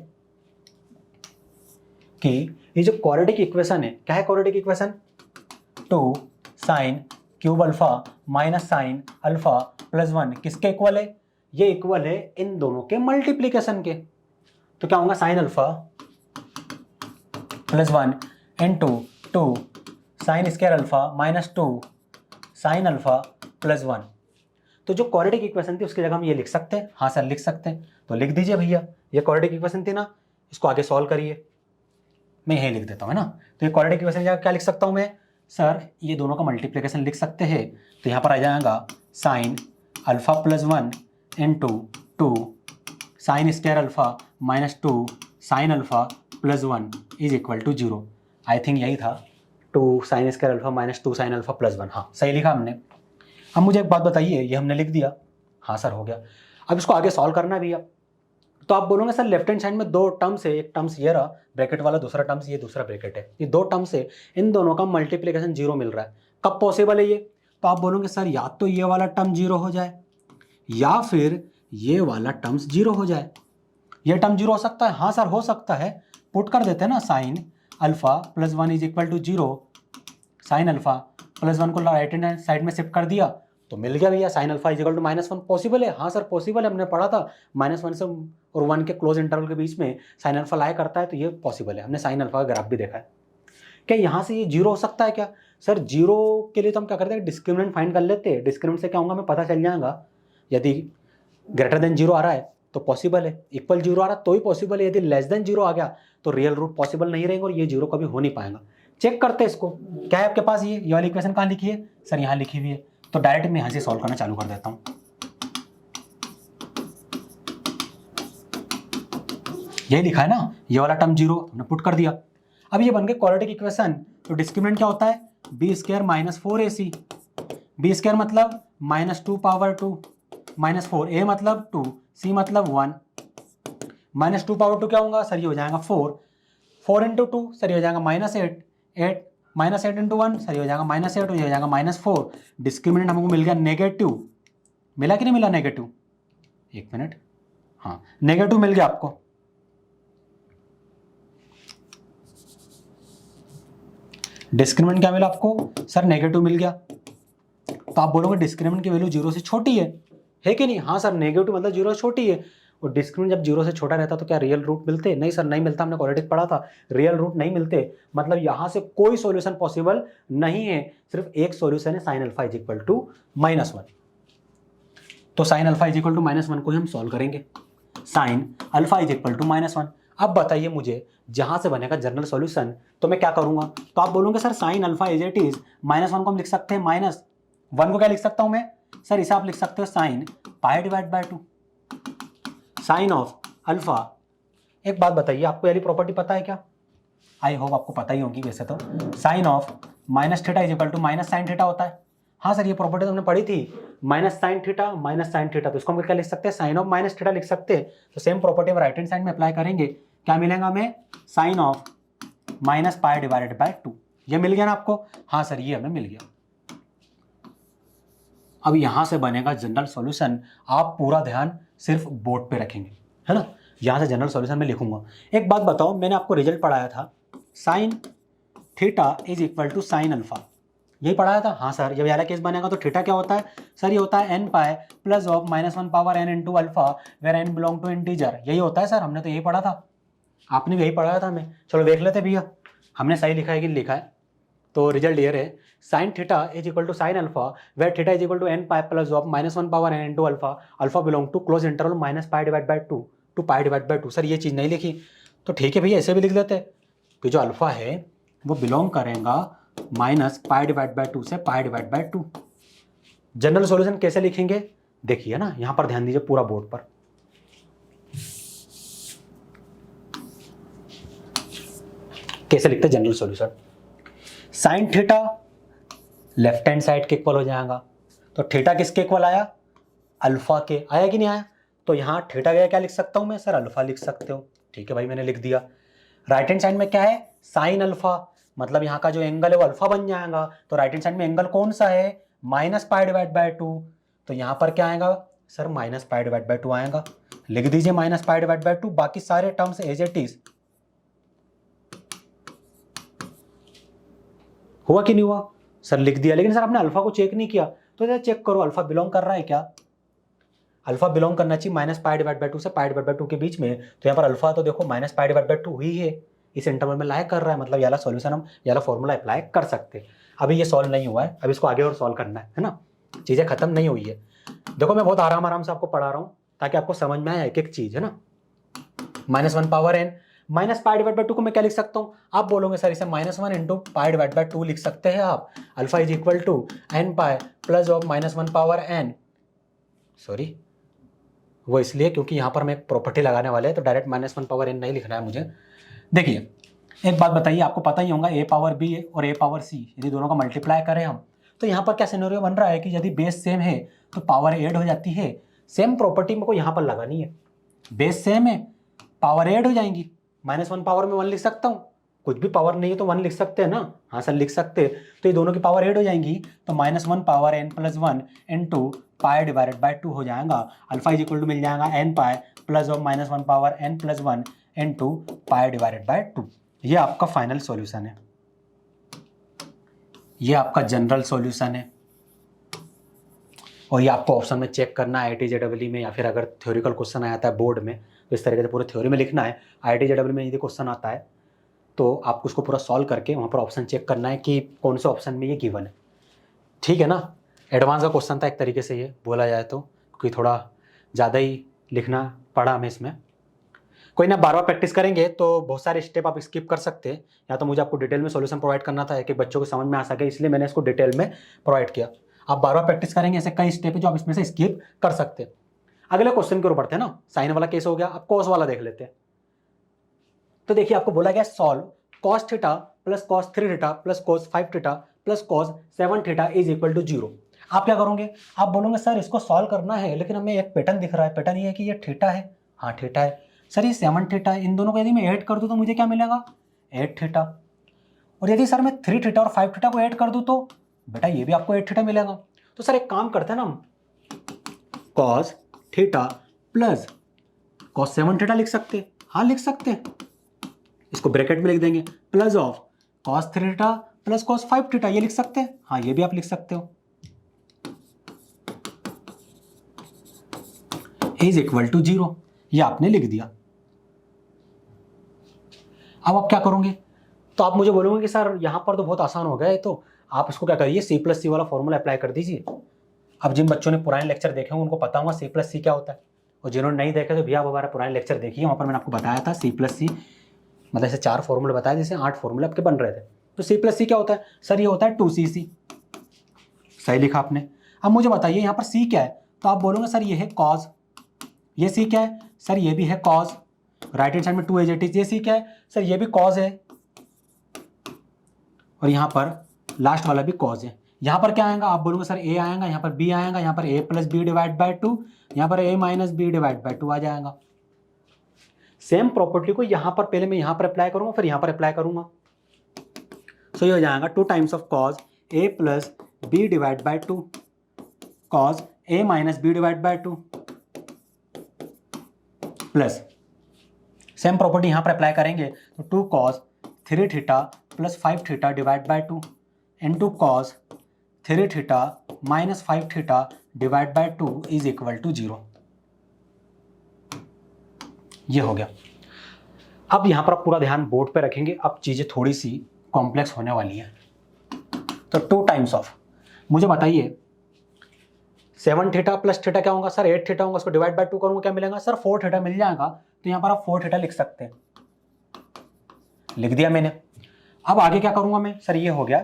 कि ये जो क्वाड्रेटिक इक्वेशन है, क्या है quadratic equation, 2 sin cube alpha minus sign alpha +1 किसके इक्वल है, ये इक्वल है इन दोनों के मल्टीप्लीकेशन के। तो क्या होगा, sign alpha +1 into 2 sine square alpha -2 sine alpha +1। तो जो क्वाड्रेटिक इक्वेशन थी उसकी जगह हम ये लिख सकते हैं। हाँ सर लिख सकते हैं, तो लिख दीजिए भैया, ये क्वाड्रेटिक इक्वेशन थी ना, इसको आगे सॉल्व करिए। मैं यही लिख देता हूँ, है ना। तो ये क्वाड्रेटिक इक्वेशन की जगह क्या लिख सकता हूँ मैं, सर ये दोनों का मल्टीप्लिकेशन लिख सकते हैं। तो यहाँ पर आ जाएगा sine alpha +1 into 2 sine square alpha -2 sine alpha +1 is equal to 0। I think यही था, 2 sine square alpha -2 sine alpha +1। हाँ सही लिखा हमने। अब मुझे एक बात बताइए, ये हमने लिख दिया, हाँ सर हो गया। अब इसको आगे सॉल्व करना भी है। तो आप बोलोगे सर लेफ्ट हैंड साइड में 2 टर्म्स है, एक टर्म्स ये रहा ब्रैकेट वाला, दूसरा टर्म्स ये दूसरा ब्रैकेट है, ये 2 टर्म्स है, इन दोनों का मल्टीप्लिकेशन 0 मिल रहा है। कब पॉसिबल है ये, तो आप बोलोगे सर या तो ये वाला टर्म 0 हो जाए या फिर ये वाला टर्म्स 0 हो जाए। ये टर्म 0 हो सकता है, हाँ सर हो सकता है, पुट कर देते हैं ना, sine alpha +1 is equal to 0, sine alpha +1 को राइट हैंड साइड में शिफ्ट कर दिया तो मिल गया भैया, sine alpha is equal to -1। Possible है, हाँ सर पॉसिबल है, हमने पढ़ा था -1 से और 1 के क्लोज इंटरवल के बीच में साइन अल्फा लाया करता है, तो ये पॉसिबल है, हमने साइन अल्फा का ग्राफ भी देखा है। क्या यहाँ से ये 0 हो सकता है क्या, सर 0 के लिए तो हम क्या करते हैं, डिस्क्रिमिनेंट फाइंड कर लेते हैं। डिस्क्रिमिनेंट से क्या होगा हमें पता चल जाएगा, यदि ग्रेटर देन 0 आ रहा है तो पॉसिबल है, इक्वल 0 आ रहा तो ही पॉसिबल है, यदि लेस देन 0 आ गया तो रियल रूट पॉसिबल नहीं रहेंगे और ये 0 कभी हो नहीं पाएगा। चेक करते हैं इसको, क्या है आपके पास, ये वाली इक्वेशन कहाँ लिखी है सर, यहाँ लिखी हुई है। तो डायरेक्ट मैं यहाँ से सॉल्व करना चालू कर देता हूँ। यही लिखा है ना, ये वाला टर्म 0 हमने पुट कर दिया। अब ये बन गए क्वाड्रेटिक इक्वेशन। तो डिस्क्रिमिनेंट क्या होता है, b square minus 4ac, b square मतलब माइनस 2 पावर 2 माइनस 4, ए मतलब 2, सी मतलब 1, माइनस 2 पावर 2 क्या होगा सर, ये हो जाएगा 4, 4 इंटू 2 सर ये हो जाएगा -8, 8 -8 इंटू 1 सर ये हो जाएगा -8 और ये हो जाएगा -4। डिस्क्रिमिनेंट हमको मिल गया नेगेटिव, मिला कि नहीं मिला नेगेटिव, एक मिनट, हाँ नेगेटिव मिल गया आपको। डिस्क्रिमिनेंट क्या मिला आपको सर, नेगेटिव मिल गया। तो आप बोलोगे डिस्क्रिमिनेंट की वैल्यू 0 से छोटी है कि नहीं, हाँ सर नेगेटिव मतलब 0 से छोटी है। और डिस्क्रिमिनेंट जब 0 से छोटा रहता तो क्या रियल रूट मिलते, नहीं सर नहीं मिलता, हमने क्वाड्रेटिक पढ़ा था रियल रूट नहीं मिलते। मतलब यहाँ से कोई सॉल्यूशन पॉसिबल नहीं है, सिर्फ एक सॉल्यूशन है, sine alpha is equal to -1। तो sine alpha is equal to -1 को ही हम सॉल्व करेंगे, sine alpha is equal to -1। अब बताइए मुझे जहां से बनेगा जनरल सॉल्यूशन, तो मैं क्या करूंगा, तो आप बोलोगे sir sine alpha as it is, -1 को हम लिख सकते हैं -1 को क्या लिख सकता हूं मैं सर, इसे आप लिख सकते हो sine pi divide by 2 sine of alpha. एक बात बताइए, आपको वाली प्रॉपर्टी पता है क्या, आई होप आपको पता ही होगी वैसे तो, sine of minus theta is equal to minus sine theta होता है। हाँ सर ये प्रॉपर्टी तो हमने पढ़ी थी, माइनस साइन थीटा, तो इसको हम क्या लिख सकते हैं, साइन ऑफ माइनस थीटा लिख सकते हैं। तो सेम प्रॉपर्टी हम राइट हैंड साइड में अप्लाई करेंगे, क्या मिलेगा हमें, sine of minus pi divided by 2, ये मिल गया ना आपको, हाँ सर ये हमें मिल गया। अब यहां से बनेगा जनरल सॉल्यूशन, आप पूरा ध्यान सिर्फ बोर्ड पे रखेंगे, है ना, यहां से जनरल सॉल्यूशन में लिखूंगा। एक बात बताओ, मैंने आपको रिजल्ट पढ़ाया था sine theta is equal to sine alpha, यही पढ़ाया था, हाँ सर। जब वाला केस बनेगा तो थीटा क्या होता है सर, ये होता है n pi plus of -1 power n into alpha where n belong to integer, यही होता है सर, हमने तो यही पढ़ा था, आपने भी यही पढ़ाया था हमें। चलो देख लेते भैया हमने सही लिखा है कि लिखा है। तो रिजल्ट ये है, sine theta is equal to sine alpha where theta is equal to n pi plus of -1 power n into alpha, alpha belong to close interval minus pi divide by 2 to pi divide by 2। Sir ये चीज़ नहीं लिखी, तो ठीक है भैया ऐसे भी लिख देते कि जो अल्फा है वो बिलोंग करेगा माइनस पाई डिवाइड बाय 2 से pi divide by 2। General solution कैसे लिखेंगे देखिए ना, यहां पर ध्यान दीजिए पूरा बोर्ड पर, कैसे लिखते हैं general solution. Sine theta left hand side के इक्वल हो जाएगा, तो थीटा किसके इक्वल आया, अल्फा के, आया कि नहीं आया, तो यहां थीटा गया क्या लिख सकता हूं मैं सर, अल्फा लिख सकते हो, ठीक है भाई मैंने लिख दिया। राइट हैंड साइड में क्या है, साइन अल्फा, मतलब यहाँ का जो एंगल है वो अल्फा बन जाएगा, तो राइट हैंड साइड में एंगल कौन सा है, माइनस पाई डिवाइड बाय 2, तो यहाँ पर क्या आएगा sir, minus pi divide by 2 आएगा, लिख दीजिए माइनस पाई डिवाइड बाय 2, बाकी सारे टर्म्स एज इट इज। हुआ कि नहीं हुआ सर, लिख दिया, लेकिन सर आपने अल्फा को चेक नहीं किया, तो चेक करो अल्फा बिलोंग कर रहा है क्या, अल्फा बिलोंग करना चाहिए माइनस पाई डिवाइड बाय 2 से पाई डिवाइड बाय 2 के बीच में, तो यहाँ पर अल्फा तो देखो माइनस पाई डिवाइड बाय 2 ही है, इस इंटरवल में लाइक कर रहा है, मतलब याला सॉल्यूशन हम याला फॉर्मूला अप्लाई कर सकते हैं। अभी ये सॉल्व नहीं हुआ है, अब इसको आगे और सॉल्व करना है ना, चीज़ें खत्म नहीं हुई है। देखो मैं बहुत आराम से आपको पढ़ा रहा हूँ ताकि आपको समझ में आए एक एक चीज़, है ना। -1 power n minus pi divide by 2 को मैं क्या लिख सकता हूँ, आप बोलोगे सर इसे -1 इंटू पाई डिवाइड बाय 2 लिख सकते हैं आप, alpha is equal to n pi plus of -1 power n, sorry वो इसलिए क्योंकि यहाँ पर मैं एक प्रॉपर्टी लगाने वाले हैं, तो डायरेक्ट -1 पावर n नहीं लिखना है मुझे। देखिए एक बात बताइए, आपको पता ही होगा a पावर b और a पावर c, यदि दोनों का मल्टीप्लाई करें हम, तो यहाँ पर क्या सिनेरियो बन रहा है कि यदि बेस सेम है तो पावर ऐड हो जाती है। सेम प्रॉपर्टी मेरे को यहाँ पर लगानी है, बेस सेम है पावर ऐड हो जाएंगी, -1 पावर में 1 लिख सकता हूँ, कुछ भी पावर नहीं है तो 1 लिख सकते हैं ना, हाँ सर लिख सकते हैं, तो ये दोनों की पावर ऐड हो जाएंगी, तो -1 power n plus 1 into pi divided by 2 हो जाएगा, अल्फा इज इक्वल टू मिल जाएगा n pi plus of -1 power n plus 1 into pi divided by 2। ये आपका फाइनल सॉल्यूशन है, ये आपका जनरल सॉल्यूशन है, और ये आपको ऑप्शन में चेक करना है IIT JEE में, या फिर अगर थ्योरिकल क्वेश्चन आता है बोर्ड में तो इस तरीके से पूरे थ्योरी में लिखना है। IIT JEE में यदि क्वेश्चन आता है तो आपको उसको पूरा सॉल्व करके वहाँ पर ऑप्शन चेक करना है कि कौन से ऑप्शन में ये गिवन है, ठीक है ना। एडवांस का क्वेश्चन था एक तरीके से ये बोला जाए तो, क्योंकि थोड़ा ज़्यादा ही लिखना पड़ा हमें इसमें। कोई ना, बार बार प्रैक्टिस करेंगे तो बहुत सारे स्टेप आप स्किप कर सकते हैं, या तो मुझे आपको डिटेल में सॉल्यूशन प्रोवाइड करना था कि बच्चों को समझ में आ सके, इसलिए मैंने इसको डिटेल में प्रोवाइड किया। आप बार बार प्रैक्टिस करेंगे, ऐसे कई स्टेप है जो आप इसमें से स्किप कर सकते हैं। अगले क्वेश्चन के ऊपर बढ़ते हैं ना, साइन वाला केस हो गया, अब कॉस वाला देख लेते हैं। तो देखिए आपको बोला गया solve cos theta plus cos 3 theta plus cos 5 theta plus cos 7 theta is equal to 0। आप क्या करोगे, आप बोलोगे सर इसको सॉल्व करना है लेकिन हमें एक पैटर्न दिख रहा है, पैटर्न ये है कि ये थीटा है, हाँ थीटा है सर, ये 7 थीटा है, इन दोनों को यदि मैं ऐड कर दूं तो मुझे क्या मिलेगा 8 थीटा, और यदि सर मैं 3 थीटा और 5 थीटा को ऐड कर दूं तो बेटा ये भी आपको 8 थीटा मिलेगा। तो सर एक काम करते हैं ना हम, cos theta plus cos 7 theta लिख सकते हैं, हाँ लिख सकते हैं, इसको ब्रैकेट में लिख देंगे, plus of cos 3 theta plus cos 5 theta, ये लिख सकते हैं, हाँ ये भी आप लिख सकते हो, इज इक्वल टू 0, ये आपने लिख दिया। अब आप क्या करोगे, तो आप मुझे बोलोगे कि सर यहां पर तो बहुत आसान हो गया है, तो आप इसको क्या करिए सी प्लस सी वाला फॉर्मूला अप्लाई कर दीजिए। अब जिन बच्चों ने पुराने लेक्चर देखे होंगे उनको पता होगा सी प्लस सी क्या होता है, और जिन्होंने नहीं देखे तो भैया आप हमारा पुराने लेक्चर देखिए, वहाँ पर मैंने आपको बताया था सी प्लस सी मतलब ऐसे 4 फॉर्मूले बताए, जैसे 8 फॉर्मूले आपके बन रहे थे। तो सी प्लस सी क्या होता है सर, ये होता है 2cc, सही लिखा आपने। अब मुझे बताइए यहाँ पर सी क्या है, तो आप बोलोगे सर ये है कॉज, ये सी क्या है सर, ये भी है कॉज, राइट हैंड साइड में 2 एज, ये सी क्या है सर, ये भी कॉज है, और यहाँ पर लास्ट वाला भी कॉज है। यहाँ पर क्या आएगा, आप बोलोगे सर ए आएगा, यहाँ पर बी आएगा, यहाँ पर ए प्लस बी डिवाइड बाय 2, यहाँ पर ए माइनस बी डिवाइड बाय 2 आ जाएगा। सेम प्रॉपर्टी को यहाँ पर पहले मैं यहाँ पर अप्लाई करूँगा, फिर यहाँ पर अप्लाई करूँगा, सो ये हो जाएगा 2 times of cos a plus b divide by 2 cos a minus b divide by 2 plus same property यहाँ पर अप्लाई करेंगे तो 2 cos 3 theta plus 5 theta divide by 2 into cos 3 theta minus 5 theta divide by 2 is equal to 0। ये हो गया। अब यहाँ पर आप पूरा ध्यान बोर्ड पे रखेंगे, अब चीज़ें थोड़ी सी कॉम्प्लेक्स होने वाली हैं। तो 2 टाइम्स ऑफ, मुझे बताइए 7 थीटा प्लस थीटा क्या होगा सर, 8 थीटा होगा, उसको डिवाइड बाय 2 करूँगा क्या मिलेगा सर, 4 थीटा मिल जाएगा। तो यहाँ पर आप 4 थीटा लिख सकते हैं, लिख दिया मैंने। अब आगे क्या करूँगा मैं सर, ये हो गया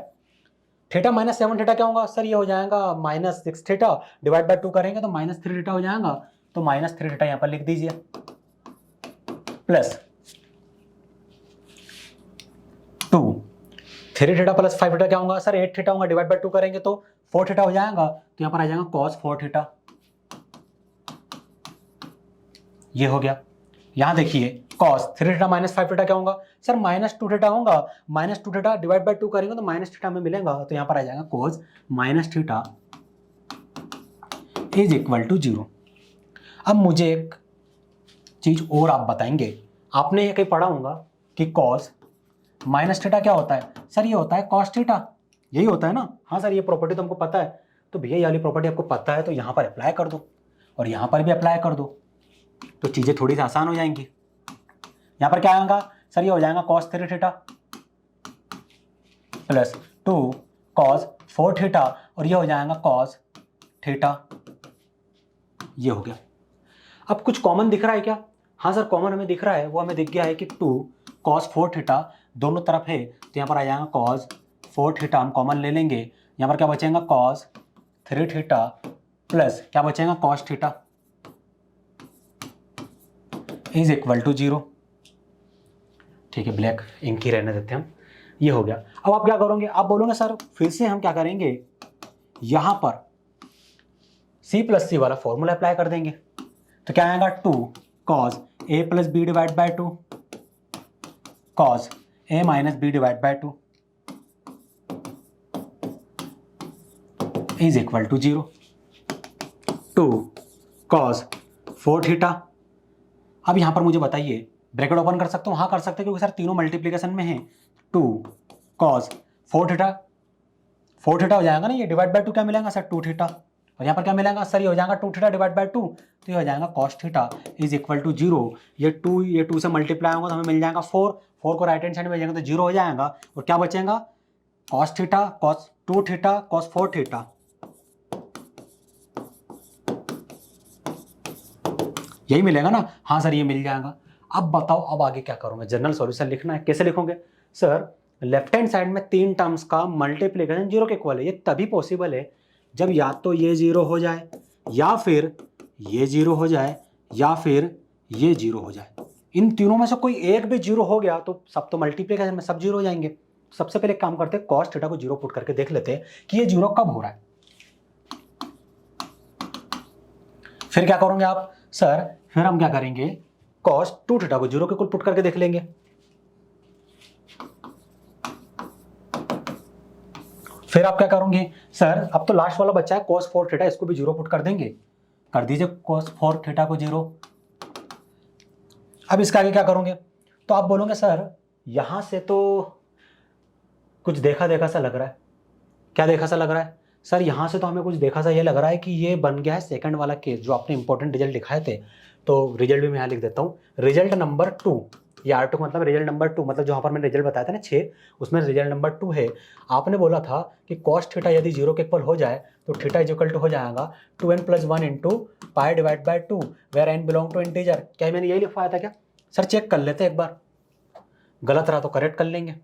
थीटा माइनस 7 थीटा क्या होगा सर, ये हो जाएगा माइनस 6 थीटा, डिवाइड बाय 2 करेंगे तो माइनस 3 थीटा हो जाएगा, तो माइनस 3 थीटा यहाँ पर लिख दीजिए, प्लस 2 3 थीटा प्लस 5 थीटा क्या होगा सर, 8 थीटा होगा, डिवाइड बाय 2 करेंगे तो 4 थीटा हो जाएगा, तो यहाँ पर आ जाएगा cos 4 थीटा। ये हो गया। यहाँ देखिए cos 3 थीटा माइनस 5 थीटा क्या होगा सर, माइनस 2 थीटा होगा, माइनस 2 थीटा डिवाइड बाय 2 करेंगे तो माइनस थीटा में मिलेगा, तो यहाँ पर आ जाएगा cos minus theta is equal to 0। अब मुझे एक चीज और आप बताएंगे, आपने ये कहीं पढ़ा होगा कि cos माइनस थीटा क्या होता है सर, ये होता है cos थीटा, यही होता है ना, हाँ सर ये प्रॉपर्टी तो हमको पता है। तो भैया ये वाली प्रॉपर्टी आपको पता है तो यहाँ पर अप्लाई कर दो और यहाँ पर भी अप्लाई कर दो, तो चीज़ें थोड़ी सी आसान हो जाएंगी। यहाँ पर क्या आएगा सर, ये हो जाएगा cos 3 theta plus 2 cos 4 theta, और ये हो जाएगा cos थीटा। ये हो गया। अब कुछ कॉमन दिख रहा है क्या, हाँ सर कॉमन हमें दिख रहा है, वो हमें दिख गया है कि 2 cos 4 थीटा दोनों तरफ है, तो यहाँ पर आ जाएगा cos 4 थीटा, हम कॉमन ले लेंगे, यहाँ पर क्या बचेगा cos 3 थीटा प्लस क्या बचेगा cos theta is equal to 0। ठीक है, ब्लैक इंक ही रहने देते हैं हम। ये हो गया। अब आप क्या करोगे, आप बोलोगे सर फिर से हम क्या करेंगे, यहाँ पर C प्लस सी वाला फॉर्मूला अप्लाई कर देंगे, तो क्या आएगा 2 cos a plus b divide by 2 cos a minus b divide by 2 is equal to 0। 2 cos 4 theta. अब यहाँ पर मुझे बताइए, ब्रैकेट ओपन कर सकता हूँ, हाँ कर सकते हैं क्योंकि सर तीनों मल्टीप्लिकेशन में है। 2 cos 4 थीटा, 4 थीटा हो जाएगा ना, ये डिवाइड बाय 2 क्या मिलेगा सर 2 थीटा, और यहाँ पर क्या मिलेगा सर, ये हो जाएगा 2 थीटा डिवाइड बाय 2, तो ये हो जाएगा cos theta is equal to 0। ये 2 से मल्टीप्लाई होगा तो हमें मिल जाएगा 4 को राइट हैंड साइड में जाएगा तो 0 हो जाएगा, और क्या बचेगा cos theta cos 2 theta cos 4 theta, यही मिलेगा ना, हाँ सर ये मिल जाएगा। अब बताओ अब आगे क्या करूँगा, जनरल सॉल्यूशन लिखना है, कैसे लिखोगे सर, लेफ्ट हैंड साइड में 3 टर्म्स का मल्टीप्लिकेशन 0 के इक्वल है, ये तभी पॉसिबल है जब या तो ये 0 हो जाए, या फिर ये 0 हो जाए, या फिर ये 0 हो जाए। इन तीनों में से कोई एक भी जीरो हो गया तो सब तो मल्टीप्लिकेशन में सब जीरो हो जाएंगे। सबसे पहले एक काम करते हैं, कॉस थीटा को जीरो पुट करके देख लेते हैं कि ये जीरो कब हो रहा है। फिर क्या करोगे आप सर, फिर हम क्या करेंगे, कॉस टू थीटा को जीरो के कुल पुट करके देख लेंगे। फिर आप क्या करोगे सर, अब तो लास्ट वाला बच्चा है कॉस फोर थीटा, इसको भी जीरो पुट कर देंगे। कर दीजिए कॉस फोर थीटा को जीरो। अब इसका आगे क्या करोगे, तो आप बोलोगे सर यहां से तो कुछ देखा देखा सा लग रहा है। क्या देखा सा लग रहा है सर, यहां से तो हमें कुछ देखा सा ये लग रहा है कि ये बन गया है सेकंड वाला केस जो आपने इंपॉर्टेंट रिजल्ट दिखाए थे। तो रिजल्ट भी मैं यहाँ लिख देता हूँ, रिजल्ट नंबर 2, ये R2 मतलब रिजल्ट नंबर 2, मतलब जो यहाँ पर मैंने रिजल्ट बताया था ना 6, उसमें रिजल्ट नंबर 2 है। आपने बोला था कि कॉस थीटा यदि जीरो के इक्वल हो जाए तो थीटा इज इक्वल टू हो जाएगा 2n + 1 into pi divide by 2 where n belong to integer. क्या मैंने यही लिखवाया था क्या सर? चेक कर लेते एक बार, गलत रहा तो करेक्ट कर लेंगे।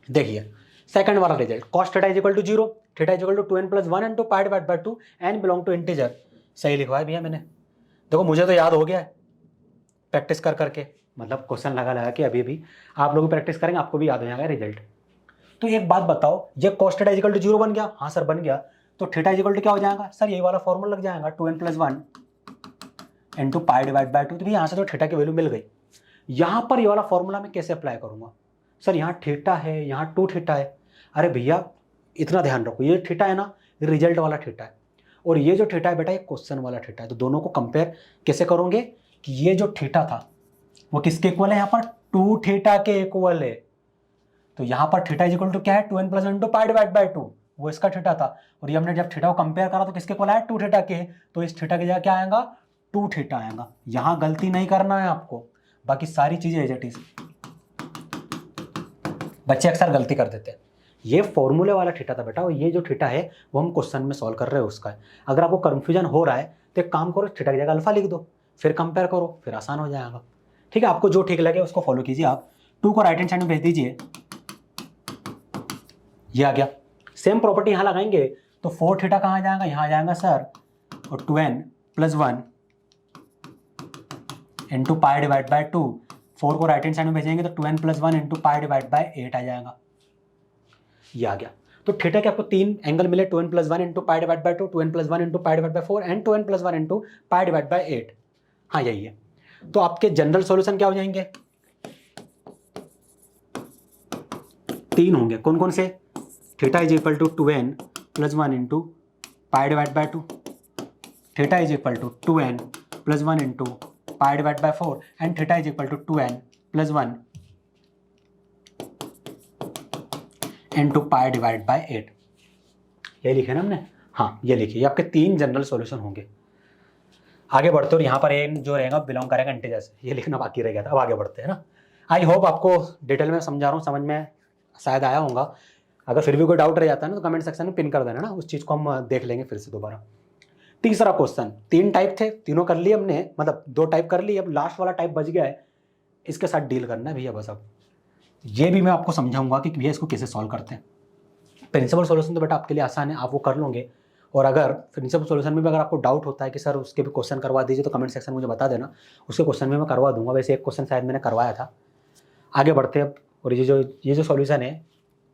देखिए सेकंड वाला result, cos theta is equal to zero, theta is equal to 2n + 1 into pi divide by 2 n belong to integer. सही लिखवाया भैया मैंने, देखो मुझे तो याद हो गया है प्रैक्टिस कर करके, मतलब क्वेश्चन लगा लगा के अभी भी आप लोग प्रैक्टिस करेंगे आपको भी याद हो जाएगा रिजल्ट। तो एक बात बताओ, ये cos theta is equal to zero बन गया? हाँ सर बन गया। तो थीटा इज इक्वल टू क्या हो जाएगा सर? यही वाला फॉर्मूला लग जाएगा 2n + 1 into pi divide by 2। तो यहाँ से तो थीटा की वैल्यू मिल गई। यहाँ पर ये वाला फॉर्मूला मैं कैसे अप्लाई करूंगा सर? यहाँ थीटा है, यहाँ 2 थीटा है। अरे भैया इतना ध्यान रखो, ये थीटा है ना, ये रिजल्ट वाला थीटा है, और ये जो थीटा है बेटा ये क्वेश्चन वाला थीटा है। तो दोनों को कंपेयर कैसे करोगे कि ये जो थीटा था वो किसके इक्वल है? यहाँ पर 2 थीटा के इक्वल है। तो यहाँ पर थीटा इज इक्वल टू क्या है? 2n + 1 into pi divide by 2, वो इसका थीटा था। और ये हमने जब थीटा को कंपेयर करा तो किसके इक्वल आया? 2 थीटा के। तो इस थीटा की जगह क्या आएगा? 2 थीटा आएगा। यहाँ गलती नहीं करना है आपको, बाकी सारी चीजें एज इट इज। बच्चे अक्सर गलती कर देते हैं। ये फॉर्मूले वाला थीटा था बेटा, और ये जो थीटा है वो हम क्वेश्चन में सॉल्व कर रहे हैं उसका है। अगर आपको कंफ्यूजन हो रहा है तो एक काम करो, थीटा की जगह अल्फा लिख दो, फिर कंपेयर करो, फिर आसान हो जाएगा। ठीक है, आपको जो ठीक लगे उसको फॉलो कीजिए। आप 2 को राइट हैंड साइड में भेज दीजिए, ये आ गया। सेम प्रॉपर्टी यहाँ लगाएंगे तो 4 थीटा कहाँ जाएगा? यहाँ जाएगा सर, और 2n + 1 into pi divide by 2। 4 को राइट हैंड साइड में भेजेंगे तो 2n + 1 into pi divide by 8 आ जाएगा। ये आ गया। तो थीटा के आपको 3 एंगल मिले, 2n + 1 into pi divide by 2, 2n + 1 into pi divide by 4 and 2n + 1 into pi divide by 8। हाँ यही है। तो आपके जनरल सॉल्यूशन क्या हो जाएंगे? 3 होंगे। कौन कौन से? Theta is equal to 2n + 1 into pi divide by 2, theta is equal to 2n + 1 into pi divide by 4 and theta is equal to 2n + 1 into pi divide by 8। ये लिखे ना हमने? हाँ ये लिखिए, ये आपके 3 जनरल सॉल्यूशन होंगे। आगे बढ़ते, और यहाँ पर एक जो रहेगा बिलोंग करेगा इंटीजर से, ये लिखना बाकी रह गया था। अब आगे बढ़ते हैं ना। आई होप आपको डिटेल में समझा रहा हूँ, समझ में शायद आया होगा। अगर फिर भी कोई डाउट रह जाता है ना तो कमेंट सेक्शन में पिन कर देना ना, उस चीज़ को हम देख लेंगे फिर से दोबारा। तीसरा क्वेश्चन, 3 टाइप थे, तीनों कर लिए हमने, मतलब 2 टाइप कर लिए, अब लास्ट वाला टाइप बच गया है, इसके साथ डील करना है भैया बस। अब ये भी मैं आपको समझाऊंगा कि भैया इसको कैसे सॉल्व करते हैं। प्रिंसिपल सॉल्यूशन तो बेटा आपके लिए आसान है, आप वो कर लोगे। और अगर प्रिंसिपल सॉल्यूशन में भी अगर आपको डाउट होता है कि सर उसके भी क्वेश्चन करवा दीजिए तो कमेंट सेक्शन में मुझे बता देना, उसके क्वेश्चन भी मैं करवा दूंगा। वैसे एक क्वेश्चन शायद मैंने करवाया था। आगे बढ़ते हैं अब, और ये जो सॉल्यूशन है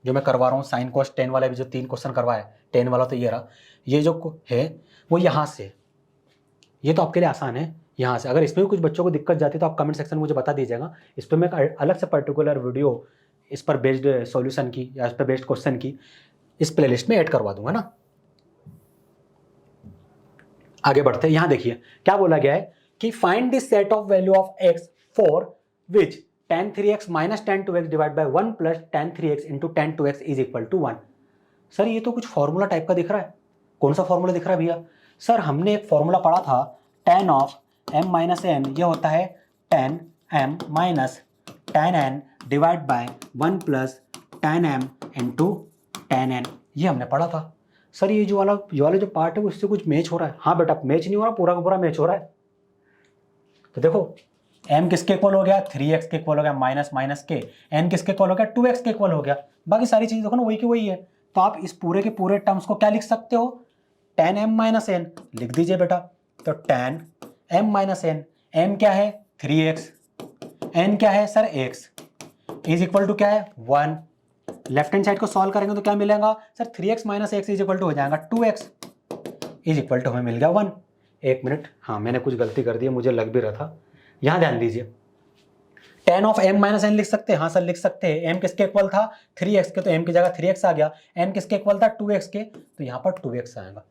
जो मैं करवा रहा हूँ साइन कॉस 10 वाला भी जो 3 क्वेश्चन करवाया, 10 वाला तो ये रहा, ये जो है वो यहाँ से, ये तो आपके लिए आसान है यहाँ से। अगर इसमें भी कुछ बच्चों को दिक्कत जाती है तो आप कमेंट सेक्शन में मुझे बता दीजिएगा, इस पर मैं अलग से पर्टिकुलर वीडियो इस पर बेस्ड सॉल्यूशन की या इस पर बेस्ड क्वेश्चन की इस प्लेलिस्ट में ऐड करवा दूंगा ना। आगे बढ़ते हैं, यहां देखिए क्या बोला गया है कि find this set of value of x for which tan 3x - tan 2x divide by 1 plus tan 3x into tan 2x is equal to 1। Sir ये तो कुछ फॉर्मूला टाइप का दिख रहा है। कौन सा फॉर्मूला दिख रहा है भैया? सर हमने एक फॉर्मूला पढ़ा था, tan ऑफ m - n, ये होता है tan m minus tan n divide by 1 plus tan m into tan n, ये हमने पढ़ा था। सर ये वाला जो पार्ट है वो इससे कुछ मैच हो रहा है? हाँ बेटा मैच नहीं हो रहा, पूरा का पूरा मैच हो रहा है। तो देखो m किसके इक्वल हो गया? 3x के इक्वल हो गया, माइनस माइनस के, n किसके इक्वल हो गया? 2x के इक्वल हो गया। बाकी सारी चीज देखो ना वही की वही है। तो आप इस पूरे के पूरे टर्म्स को क्या लिख सकते हो? tan m - n लिख दीजिए बेटा। तो tan m - n, m क्या है? 3x, n क्या है sir x is equal to क्या है 1। लेफ्ट हैंड साइड को सॉल्व करेंगे तो क्या मिलेगा sir 3x minus x is equal to हो जाएगा 2x इज इक्वल टू हमें मिल गया 1। एक मिनट, हाँ मैंने कुछ गलती कर दी है, मुझे लग भी रहा था। यहां ध्यान दीजिए, tan of m minus n लिख सकते हैं, हाँ सर लिख सकते हैं। m किसके इक्वल था 3x के, तो m की जगह 3x आ गया। n किसके इक्वल था 2x के, तो यहाँ पर 2x आएगा।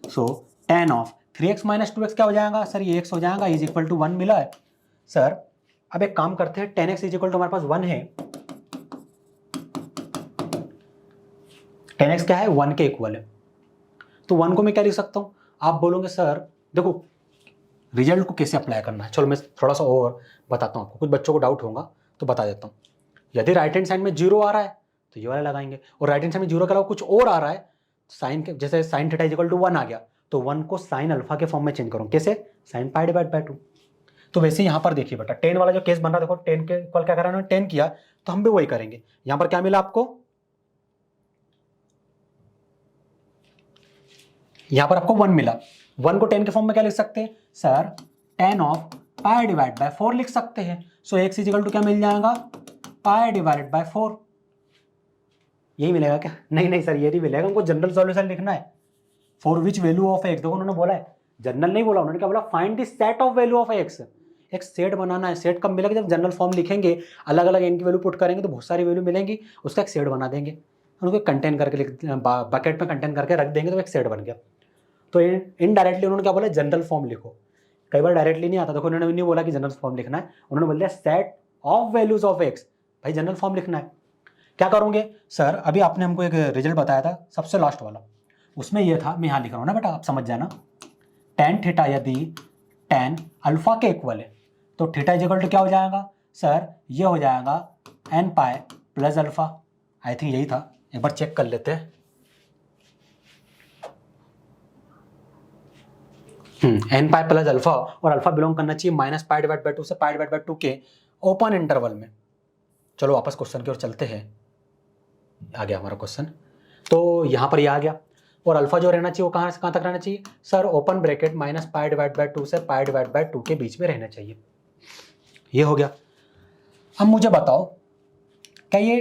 सो tan of 3x minus 2x क्या हो जाएगा सर, ये x हो जाएगा, इज इक्वल टू 1 मिला है सर। अब एक काम करते हैं, tan x is equal to हमारे पास 1 है, tan x क्या है 1 के इक्वल है, तो 1 को मैं क्या लिख सकता हूँ। आप बोलोगे सर देखो रिजल्ट को कैसे अप्लाई करना है, चलो मैं थोड़ा सा और बताता हूँ आपको, कुछ बच्चों को डाउट होगा तो बता देता हूँ। यदि राइट हैंड साइड में 0 आ रहा है तो ये वाला लगाएंगे, और राइट हैंड साइड में 0 के अलावा कुछ और आ रहा है, साइन के जैसे sine theta is equal to 1 आ गया, तो 1 को साइन अल्फा के फॉर्म में चेंज करूँ, कैसे साइन पाई डिवाइड बाय 2। तो वैसे यहाँ पर देखिए बेटा, 10 वाला जो केस बन रहा है, देखो 10 के इक्वल क्या करा, 10 किया, तो हम भी वही करेंगे। यहाँ पर क्या मिला आपको, यहाँ पर आपको 1 मिला, 1 को 10 के फॉर्म में क्या लिख सकते हैं sir, tan of pi divide bye 4 लिख सकते हैं। सो x इज इक्वल टू क्या मिल जाएगा, पाई डिवाइडेड बाय 4। यही मिलेगा क्या, नहीं नहीं सर ये नहीं मिलेगा, हमको जनरल सॉल्यूशन लिखना है for which value of x। देखो उन्होंने बोला है, जनरल नहीं बोला, उन्होंने क्या बोला, find the set of value of x। एक सेट बनाना है, सेट कब मिलेगा जब जनरल फॉर्म लिखेंगे, अलग अलग n की वैल्यू पुट करेंगे तो बहुत सारी वैल्यू मिलेंगी, उसका एक सेट बना देंगे, उनको कंटेन करके बकेट में कंटेन करके रख देंगे तो एक सेट बन गया। तो इनडायरेक्टली उन्होंने क्या बोला, जनरल फॉर्म लिखो। कई बार डायरेक्टली नहीं आता, देखो उन्होंने नहीं बोला कि जनरल फॉर्म लिखना है, उन्होंने बोल दिया set of values of x. भाई जनरल फॉर्म लिखना है, क्या करोगे सर, अभी आपने हमको एक रिजल्ट बताया था सबसे लास्ट वाला, उसमें यह था, मैं यहाँ लिख रहा हूँ ना बेटा, आप समझ जाना, tan थीटा यदि tan अल्फा के इक्वल है तो थीटा इज इक्वल टू क्या हो जाएगा सर, ये हो जाएगा n पाई प्लस अल्फा। आई थिंक यही था, एक बार चेक कर लेते हैं। n पाई प्लस अल्फा, और अल्फा बिलोंग करना चाहिए माइनस पाई डिवाइड बाय 2 से पाई डिवाइड बाय 2 के ओपन इंटरवल में। चलो वापस क्वेश्चन की ओर चलते हैं, आ गया हमारा क्वेश्चन, तो यहाँ पर ये आ गया, और अल्फा जो रहना चाहिए वो कहाँ से कहाँ तक रहना चाहिए sir, open bracket minus pi divide by 2 से पाई डिवाइड बाय 2 के बीच में रहना चाहिए। ये हो गया। अब मुझे बताओ क्या ये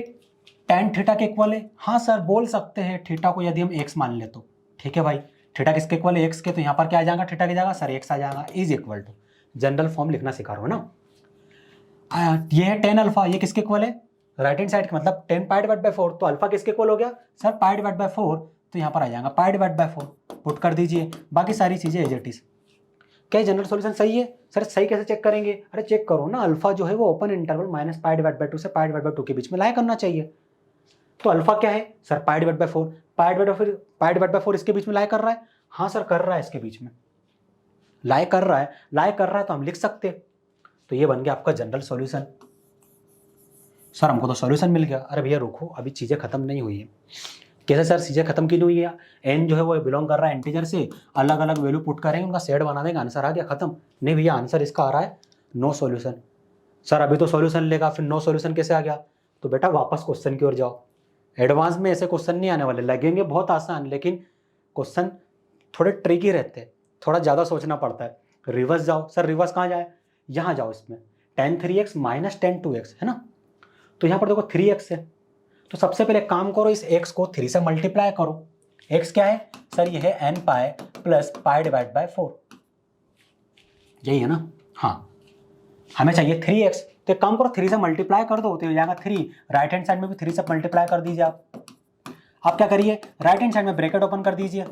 tan थीटा के इक्वल है, हाँ सर बोल सकते हैं, थीटा को यदि हम x मान ले तो ठीक है भाई, थीटा किसके इक्वल है x के, तो यहाँ पर क्या आ जाएगा, थीटा की जगह सर x आ जाएगा, is equal to, general form लिखना सिखा रहा हूँ ना। ये है tan अल्फा, ये किसके इक्वल है, राइट हैंड साइड का मतलब tan पाई डिवाइड बाय 4, तो अल्फा किसके इक्वल हो गया सर, पाई डिवाइड बाय 4, तो यहाँ पर आ जाएगा पाई डिवाइड बाय 4, पुट कर दीजिए, बाकी सारी चीजें एज इट इज। क्या जनरल सॉल्यूशन सही है सर, सही कैसे चेक करेंगे, अरे चेक करो ना, अल्फा जो है वो open interval minus pi divide by 2 से पाई डिवाइड बाय 2 के बीच में लाया करना चाहिए। तो अल्फा क्या है सर, पाई divide bye 4, pi divide bye 4 इसके बीच में लाया कर रहा है, हाँ सर कर रहा है, इसके बीच में लाया कर रहा है तो हम लिख सकते हैं। तो ये बन गया आपका जनरल सॉल्यूशन। सर हमको तो सॉल्यूशन मिल गया, अरे भैया रुको, अभी चीजें खत्म नहीं हुई है। कैसे सर चीजें खत्म क्यों नहीं हुई है, एन जो है वो बिलोंग कर रहा है इंटीजर से, अलग अलग वैल्यू पुट करेंगे, उनका सेट बना देंगे, आंसर आ गया खत्म। नहीं भैया आंसर इसका आ रहा है नो सॉल्यूशन। सर अभी तो सॉल्यूशन लेगा, फिर नो सॉल्यूशन कैसे आ गया, तो बेटा वापस क्वेश्चन की ओर जाओ। एडवांस में ऐसे क्वेश्चन नहीं आने वाले, लगेंगे बहुत आसान, लेकिन क्वेश्चन थोड़े ट्रिकी रहते हैं, थोड़ा ज़्यादा सोचना पड़ता है। रिवर्स जाओ, सर रिवर्स कहाँ जाए, यहाँ जाओ, इसमें tan 3x minus tan 2x है ना, तो यहाँ पर देखो 3x है, तो सबसे पहले काम करो, इस x को 3 से मल्टीप्लाई करो। x क्या है सर, ये है n pi plus pi divide bye 4, यही है ना, हाँ हमें चाहिए 3x, तो एक काम करो 3 से मल्टीप्लाई कर दो, तो हो जाएगा 3, राइट हैंड साइड में भी 3 से मल्टीप्लाई कर दीजिए आप क्या करिए, राइट हैंड साइड में ब्रैकेट ओपन कर दीजिए।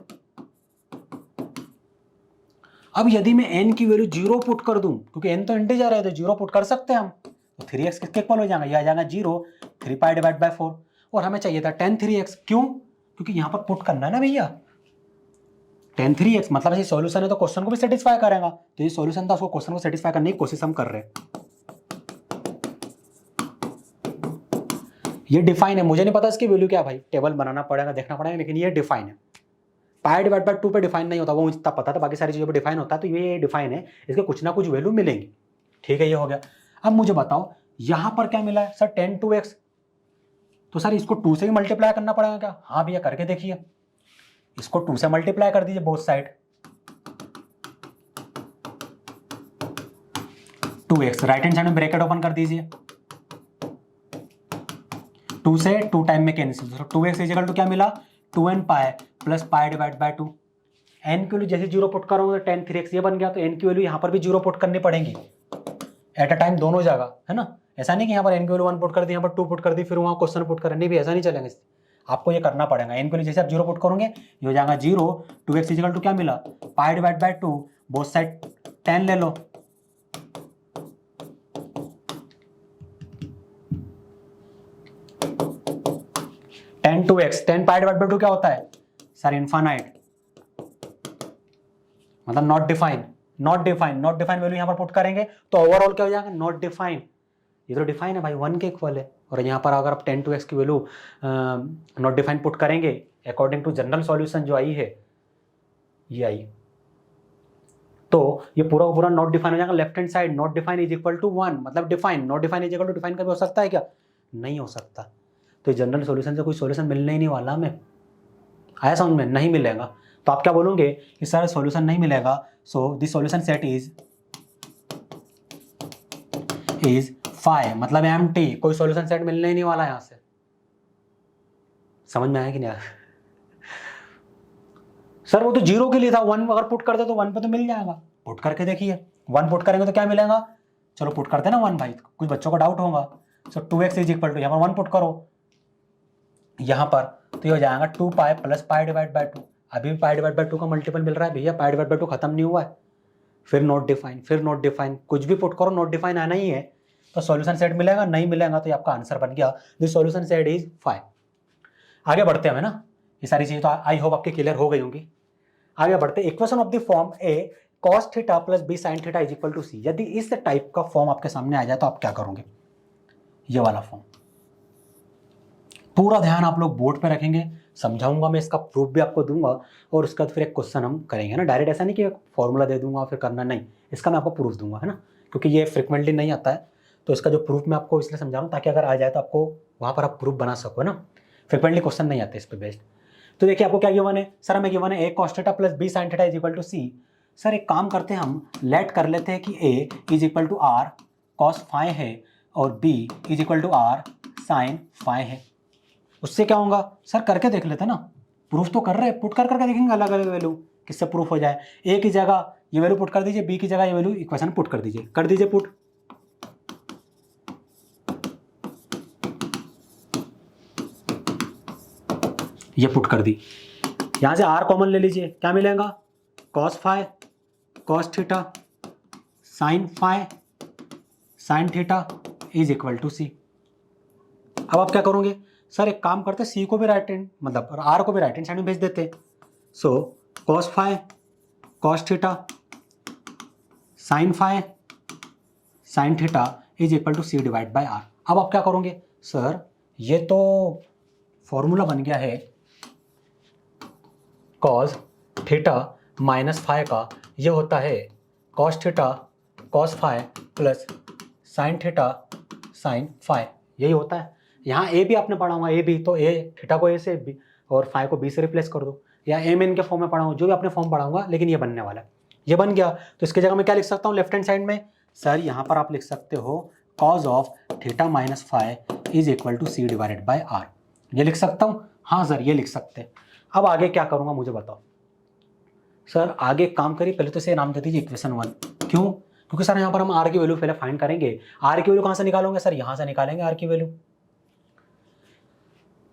अब यदि मैं n की वैल्यू 0 पुट कर दूं, क्योंकि n तो इंटीजर है तो 0 पुट कर सकते हैं हम, तो 3x किसके इक्वल हो जाएगा, ये आ जाएगा 0, 3 पाई डिवाइड बाय 4, और हमें चाहिए था tan 3x, क्यों, क्योंकि यहां पर पुट करना है ना भैया, tan 3x मतलब ये सॉल्यूशन है तो क्वेश्चन को भी सेटिस्फाई करेगा, तो ये सॉल्यूशन था, उसको क्वेश्चन को सेटिस्फाई करने की कोशिश हम कर रहे हैं। ये डिफाइन है, मुझे नहीं पता इसकी वैल्यू क्या, भाई टेबल बनाना पड़ेगा, देखना पड़ेगा, लेकिन ये डिफाइन है। पाई डिवाइड बाय 2 पे डिफाइन नहीं होता, वो इतना पता था, बाकी सारी चीज़ों पे डिफाइन होता है, तो ये डिफाइन है, इसके कुछ ना कुछ वैल्यू मिलेंगी। ठीक है, ये हो गया। अब मुझे बताओ यहां पर क्या मिला है सर, tan 2x, तो सर इसको 2 से ही मल्टीप्लाई करना पड़ेगा क्या, हाँ भैया करके देखिए, इसको 2 से मल्टीप्लाई कर दीजिए both side, 2 2x, right hand side में ब्रैकेट ओपन कर दीजिए, 2 से 2 टाइम में कैंसिल, तो 2x इज इक्वल टू क्या मिला 2n pi plus pi divide by 2। n की वैल्यू जैसे 0 पुट करोगे तो tan 3x ये बन गया, तो n की वैल्यू यहाँ पर भी 0 पुट करनी पड़ेगी एट अ टाइम दोनों जगह, है ना। ऐसा नहीं कि यहाँ पर n की वैल्यू 1 पुट कर दी, यहाँ पर 2 पुट कर दी, फिर वहाँ क्वेश्चन पुट करने भी ऐसा नहीं चलेगा, आपको ये करना पड़ेगा। n की वैल्यू जैसे आप 0 पुट करोगे ये हो जाएगा 0, 2x इज इक्वल टू क्या मिला पाई डिवाइड बाय 2, बोथ साइड 10 ले लो, tan 2x, tan pi divide by 2 क्या होता है सर इनफाइनाइट, मतलब not define, not define, not define value यहाँ पर पुट करेंगे तो ओवरऑल क्या हो जाएगा नॉट डिफाइन, ये तो डिफाइन है भाई 1 के इक्वल है। और यहाँ पर अगर आप tan 2x की वैल्यू नॉट डिफाइन पुट करेंगे अकॉर्डिंग टू जनरल सॉल्यूशन जो आई है ये आई, तो ये पूरा का पूरा नॉट डिफाइन हो जाएगा left hand side, not define is equal to 1, मतलब define, not define is equal to define कभी हो सकता है क्या, नहीं हो सकता। तो जनरल सॉल्यूशन से कोई सॉल्यूशन मिलने ही नहीं वाला हमें, आया समझ में, नहीं मिलेगा। तो आप क्या बोलोगे इस सारा सॉल्यूशन नहीं मिलेगा, so this solution set is phi, मतलब एम्प्टी, कोई सॉल्यूशन सेट मिलने ही नहीं वाला यहां से। समझ में आया कि नहीं आया सर वो तो 0 के लिए था, 1 अगर पुट कर दे तो 1 पे तो मिल जाएगा, पुट करके देखिए 1 पुट करेंगे तो क्या मिलेगा, चलो पुट करते हैं ना 1 भाई, कुछ बच्चों का डाउट होगा। सो 2x इज इक्वल टू यहाँ पर 1 पुट करो यहाँ पर, तो ये हो जाएगा 2 pi plus pi divide by 2, अभी भी पाई डिवाइड बाय 2 का मल्टीपल मिल रहा है भैया, पाई डिवाइड बाय 2 खत्म नहीं हुआ है, फिर नॉट डिफाइन, फिर नॉट डिफाइन, कुछ भी पुट करो नॉट डिफाइन आना ही है, तो सॉल्यूशन सेट मिलेगा, नहीं मिलेगा तो ये आपका आंसर बन गया, दिस सॉल्यूशन सेट इज 5। आगे बढ़ते हैं ना, ये सारी चीजें तो आई होप आपकी क्लियर हो गई होंगी। आगे बढ़ते, equation of the form a cos थीटा plus b sin theta is equal to c, यदि इस टाइप का फॉर्म आपके सामने आ जाए तो आप क्या करोगे, ये वाला फॉर्म, पूरा ध्यान आप लोग बोर्ड पे रखेंगे, समझाऊंगा मैं, इसका प्रूफ भी आपको दूंगा, और उसके बाद फिर एक क्वेश्चन हम करेंगे ना, डायरेक्ट ऐसा नहीं कि फॉर्मूला दे दूंगा फिर करना, नहीं, इसका मैं आपको प्रूफ दूंगा, है ना, क्योंकि ये फ्रिक्वेंटली नहीं आता है, तो इसका जो प्रूफ मैं आपको इसलिए समझा रहा हूँ ताकि अगर आ जाए तो आपको वहाँ पर आप प्रूफ बना सको, है ना, फ्रिक्वेंटली क्वेश्चन नहीं आते इस पर बेस्ड। तो देखिए आपको क्या गिवन है सर, हमें गिवन है a cos थीटा plus b sin theta is equal to c। Sir एक काम करते हैं, हम लेट कर लेते हैं कि a is equal to r cos phi है और b is equal to r sin phi है, उससे क्या होगा सर, करके देख लेते हैं ना, प्रूफ तो कर रहे हैं, पुट कर करके देखेंगे अलग अलग वैल्यू किससे प्रूफ हो जाए, a की जगह ये वैल्यू पुट कर दीजिए, b की जगह ये वैल्यू इक्वेशन पुट कर दीजिए, कर दीजिए पुट, ये पुट कर दी, यहां से r कॉमन ले लीजिए, क्या मिलेगा cos phi cos theta sin phi sin theta is equal to c। अब आप क्या करोगे सर, एक काम करते c को भी राइट हैंड मतलब r को भी राइट हैंड साइड में भेज देते, so cos phi cos theta sin phi sin theta is equal to c divide by r। अब आप क्या करोगे सर, ये तो फॉर्मूला बन गया है cos थीटा माइनस फाई का, ये होता है cos theta cos phi plus sin theta sin phi, यही होता है। यहाँ a भी आपने पढ़ा होगा, a भी, तो a थीटा को a से b और फाई को b से रिप्लेस कर दो, या m n के फॉर्म में पढ़ाऊंगा, जो भी आपने फॉर्म पढ़ाऊंगा, लेकिन ये बनने वाला है, ये बन गया। तो इसकी जगह मैं क्या लिख सकता हूँ लेफ्ट हैंड साइड में सर, यहाँ पर आप लिख सकते हो cos of theta minus phi is equal to c divided by r, ये लिख सकता हूँ, हाँ सर ये लिख सकते हैं। अब आगे क्या करूंगा मुझे बताओ सर, आगे काम करिए, पहले तो इसे नाम दे दीजिए इक्वेशन 1, क्यों, क्योंकि सर यहाँ पर हम r की वैल्यू पहले फाइंड करेंगे, r की वैल्यू कहाँ से निकालोगे सर, यहाँ से निकालेंगे r की वैल्यू,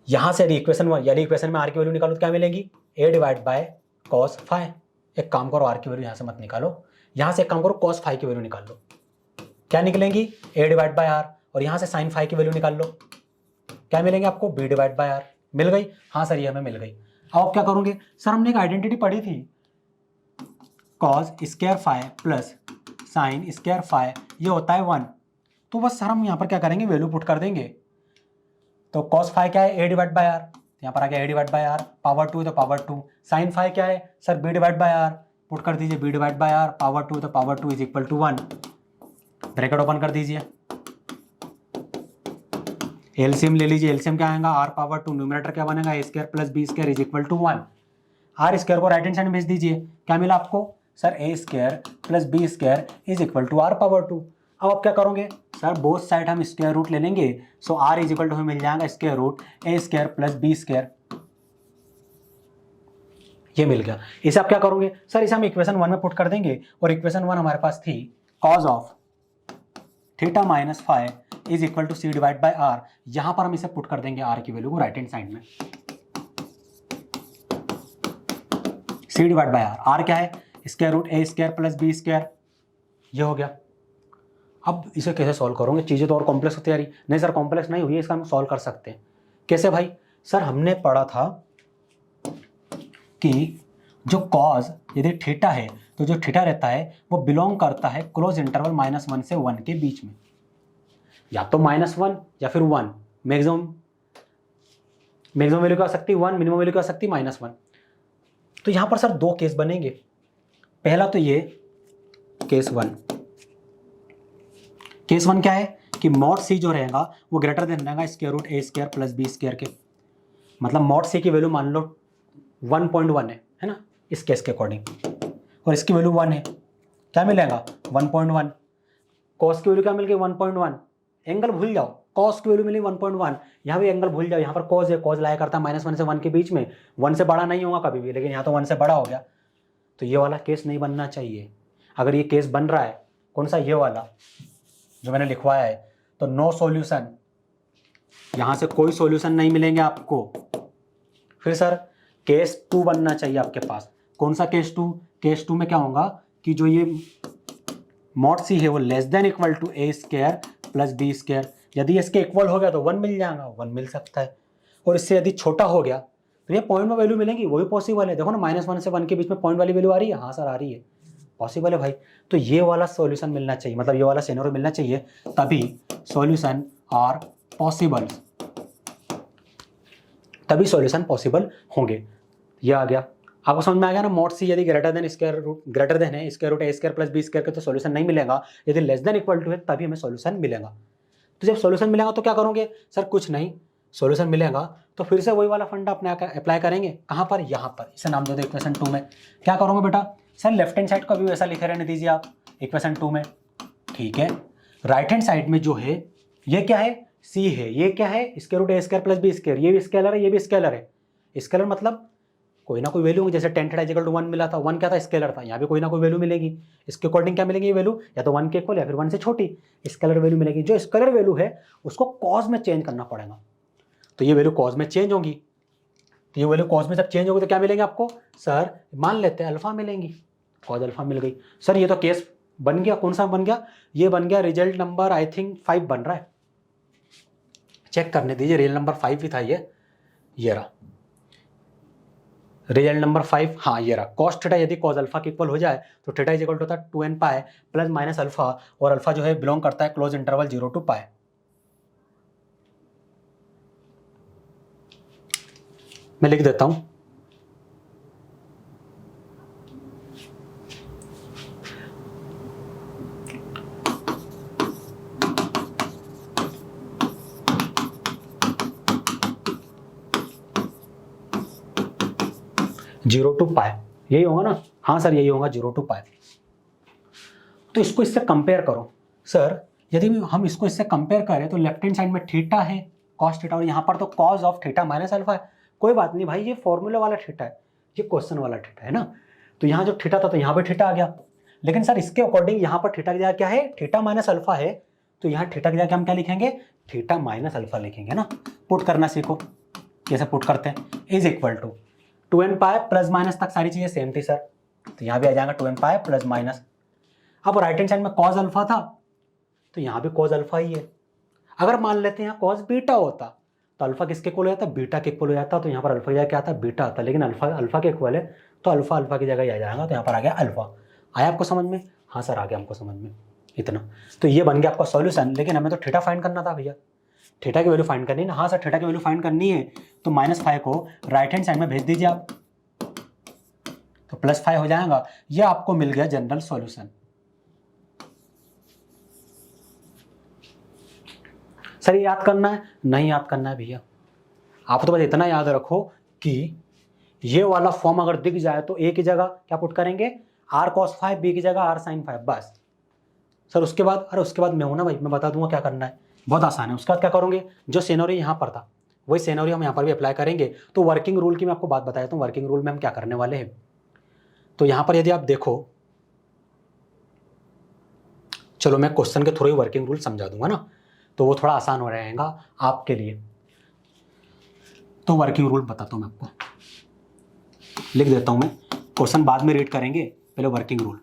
यहाँ से यदि इक्वेशन 1 यानी इक्वेशन में r की वैल्यू निकालो तो क्या मिलेगी a divide by cos phi, एक काम करो r की वैल्यू यहाँ से मत निकालो, यहाँ से एक काम करो cos फाई की वैल्यू निकाल लो, क्या निकलेंगी a डिवाइड बाय r, और यहाँ से sin फाई की वैल्यू निकाल लो, क्या मिलेंगे आपको b डिवाइड बाय r, मिल गई, हाँ सर ये हमें मिल गई। अब आप क्या करोगे सर, हमने एक आइडेंटिटी पढ़ी थी cos square phi plus sin square phi, ये होता है 1, तो बस सर हम यहाँ पर क्या करेंगे वैल्यू पुट कर देंगे, तो cos फाई क्या है a डिवाइड बाय r, यहाँ पर आ गया a divide by r, power 2 तो पावर 2, sin फाई क्या है sir b divide by r, put कर दीजिए b divide by r, power 2 तो power 2 is equal to 1, bracket open कर दीजिए, एलसीएम ले लीजिए, एलसीएम क्या आएगा r पावर 2, न्यूमरेटर क्या बनेगा a square plus b square is equal to 1, r square को राइट हैंड साइड में भेज दीजिए, क्या मिला आपको sir a square plus b square is equal to r power 2, अब आप क्या करोगे सर, बोथ साइड हम स्क्वायर रूट ले लेंगे, so r is equal to हमें मिल जाएगा square root a square plus b square, ये मिल गया। इसे आप क्या करोगे सर, इसे हम इक्वेशन 1 में पुट कर देंगे, और इक्वेशन 1 हमारे पास थी cos of theta minus phi is equal to c divide by r, यहां पर हम इसे पुट कर देंगे आर की वैल्यू को राइट हैंड साइड में, सी डिवाइड बाई आर, आर क्या है square root a square plus b square, ये हो गया। अब इसे कैसे सॉल्व करोगे, चीज़ें तो और कॉम्प्लेक्स होती जा रही, नहीं सर कॉम्प्लेक्स नहीं हुई है, इसका हम सॉल्व कर सकते हैं। कैसे भाई, सर हमने पढ़ा था कि जो कॉज यदि थीटा है तो जो थीटा रहता है वो बिलोंग करता है क्लोज इंटरवल -1 से 1 के बीच में, या तो -1 या फिर 1, मैक्सिमम वैल्यू क्या हो सकती है 1, मिनिमम वैल्यू क्या हो सकती है -1। तो यहां पर सर दो केस बनेंगे, पहला तो ये केस 1, केस 1 क्या है कि मॉड सी जो रहेगा वो ग्रेटर देन रहेगा square root a square plus b square के, मतलब मॉड सी की वैल्यू मान लो 1.1 है ना इस केस के अकॉर्डिंग, और इसकी वैल्यू 1 है, क्या मिलेगा 1.1, कॉस की वैल्यू क्या मिल गई 1.1, एंगल भूल जाओ, कॉस की वैल्यू मिली 1.1, यहाँ भी एंगल भूल जाओ, यहाँ पर कॉस है, कॉस लाया करता है -1 से 1 के बीच में, 1 से बड़ा नहीं होगा कभी भी, लेकिन यहाँ तो 1 से बड़ा हो गया, तो ये वाला केस नहीं बनना चाहिए। अगर ये केस बन रहा है कौन सा, ये वाला जो मैंने लिखवाया है, तो नो सॉल्यूशन, यहां से कोई सॉल्यूशन नहीं मिलेंगे आपको। फिर सर केस 2 बनना चाहिए आपके पास, कौन सा केस 2, केस 2 में क्या होगा कि जो ये मॉड सी है वो less than equal to a square plus b square, यदि इसके इक्वल हो गया तो 1 मिल जाएगा, 1 मिल सकता है, और इससे यदि छोटा हो गया तो ये पॉइंट में वैल्यू मिलेंगी, वो भी पॉसिबल है, देखो ना -1 से 1 के बीच में पॉइंट वाली वैल्यू आ रही है, हाँ सर आ रही है, पॉसिबल है भाई। तो ये वाला सॉल्यूशन मिलना चाहिए, मतलब ये वाला सिनेरियो मिलना चाहिए, तभी सॉल्यूशन आर पॉसिबल, तभी सॉल्यूशन पॉसिबल होंगे। ये आ गया, आपको समझ में आ गया ना, मॉड सी यदि ग्रेटर देन स्क्वायर रूट है square root a square plus b square के तो सॉल्यूशन नहीं मिलेगा, यदि लेस देन इक्वल टू है तभी हमें सॉल्यूशन मिलेगा। तो जब सॉल्यूशन मिलेगा तो क्या करोगे सर, कुछ नहीं, सॉल्यूशन मिलेगा तो फिर से वही वाला फंडा अपने अप्लाई करेंगे, कहाँ पर, यहाँ पर, इसे नाम दे दो इक्वेशन 2 में। क्या करोगे बेटा सर, लेफ्ट हैंड साइड को भी वैसा लिखे रहने दीजिए आप इक्वेशन 2 में, ठीक है। राइट हैंड साइड में जो है ये क्या है, सी है, ये क्या है square root a square plus b square, ये भी स्केलर है, ये भी स्केलर है, स्केलर मतलब कोई ना कोई वैल्यू होगी, जैसे tan थीटा इक्वल टू 1 मिला था, 1 क्या था स्केलर था, यहाँ भी कोई ना कोई वैल्यू मिलेगी, इसके अकॉर्डिंग क्या मिलेगी ये वैल्यू, या तो 1 के इक्वल या फिर 1 से छोटी स्केलर वैल्यू मिलेगी, जो स्केलर वैल्यू है उसको कॉज में चेंज करना पड़ेगा, तो ये वैल्यू कॉज में चेंज होगी, तो ये वैल्यू कॉज में जब चेंज होगी तो क्या मिलेंगे आपको सर, मान लेते हैं अल्फा मिलेंगी, कॉज अल्फा मिल गई। सर ये तो केस बन गया, कौन सा बन गया, ये बन गया रिजल्ट नंबर आई थिंक 5 बन रहा है, चेक करने दीजिए, रियल नंबर 5 ही था ये रहा रिजल्ट नंबर 5, हाँ ये रहा, कॉस थीटा यदि कॉस अल्फा के इक्वल हो जाए तो थीटा इज इक्वल टू होता है 2n pi plus minus alpha, और अल्फा जो है बिलोंग करता है क्लोज इंटरवल 0 to पाई। मैं लिख देता हूं, जीरो टू पाई, यही होगा ना, हाँ सर यही होगा 0 to पाई। तो इसको इससे कंपेयर करो सर, यदि हम इसको इससे कंपेयर करें तो लेफ्ट हैंड साइड में थीटा है कॉस थीटा, और यहाँ पर तो cos of theta minus alpha है, कोई बात नहीं भाई, ये फॉर्मूला वाला थीटा है, ये क्वेश्चन वाला थीटा है ना, तो यहाँ जो थीटा था तो यहाँ पर थीटा आ गया, लेकिन सर इसके अकॉर्डिंग यहाँ पर थीटा की जगह क्या है, थीटा माइनस अल्फा है, तो यहाँ थीटा की जगह हम क्या लिखेंगे, थीटा माइनस अल्फा लिखेंगे ना, पुट करना सीखो, कैसे पुट करते हैं, is equal to 2n pi plus minus तक सारी चीजें सेम थी सर, तो यहाँ भी आ जाएगा 2n पाई प्लस माइनस। अब राइट हैंड साइड में कॉस अल्फा था तो यहाँ भी कॉस अल्फा ही है, अगर मान लेते हैं यहाँ कॉस बीटा होता तो अल्फा किसके इक्वल हो जाता, बीटा के इक्वल हो जाता, तो यहाँ पर अल्फा की जगह क्या आता, बीटा आता, लेकिन अल्फा के इक्वल है तो अल्फा की जगह ही आ जाएगा, तो यहाँ पर आ गया अल्फा। आया आपको समझ में, हाँ सर आ गया हमको समझ में, इतना तो ये बन गया आपका सॉल्यूशन। लेकिन हमें तो थीटा फाइंड करना था भैया, थीटा की वैल्यू फाइंड करनी है ना, हाँ सर थीटा की वैल्यू फाइंड करनी है, तो -5 को राइट हैंड साइड में भेज दीजिए आप, तो +5 हो जाएगा, ये आपको मिल गया जनरल सॉल्यूशन। सर ये याद करना है, नहीं याद करना है भैया, आप तो बस इतना याद रखो कि ये वाला फॉर्म अगर दिख जाए तो ए की जगह क्या पुट करेंगे, r cos 5, बी की जगह r sin 5, बस सर उसके बाद, अरे उसके बाद मैं हूँ ना भाई, मैं बता दूंगा क्या करना है, बहुत आसान है। उसके बाद क्या करोगे, जो सिनेरियो यहाँ पर था वही सिनेरियो हम यहाँ पर भी अप्लाई करेंगे। तो वर्किंग रूल की मैं आपको बात बता देता हूँ, वर्किंग रूल में हम क्या करने वाले हैं। तो यहाँ पर यदि आप देखो, चलो मैं क्वेश्चन के थ्रू ही वर्किंग रूल समझा दूंगा ना, तो वो थोड़ा आसान हो रहेगा आपके लिए। तो वर्किंग रूल बताता हूँ मैं आपको, लिख देता हूँ मैं, क्वेश्चन बाद में रीड करेंगे, पहले वर्किंग रूल।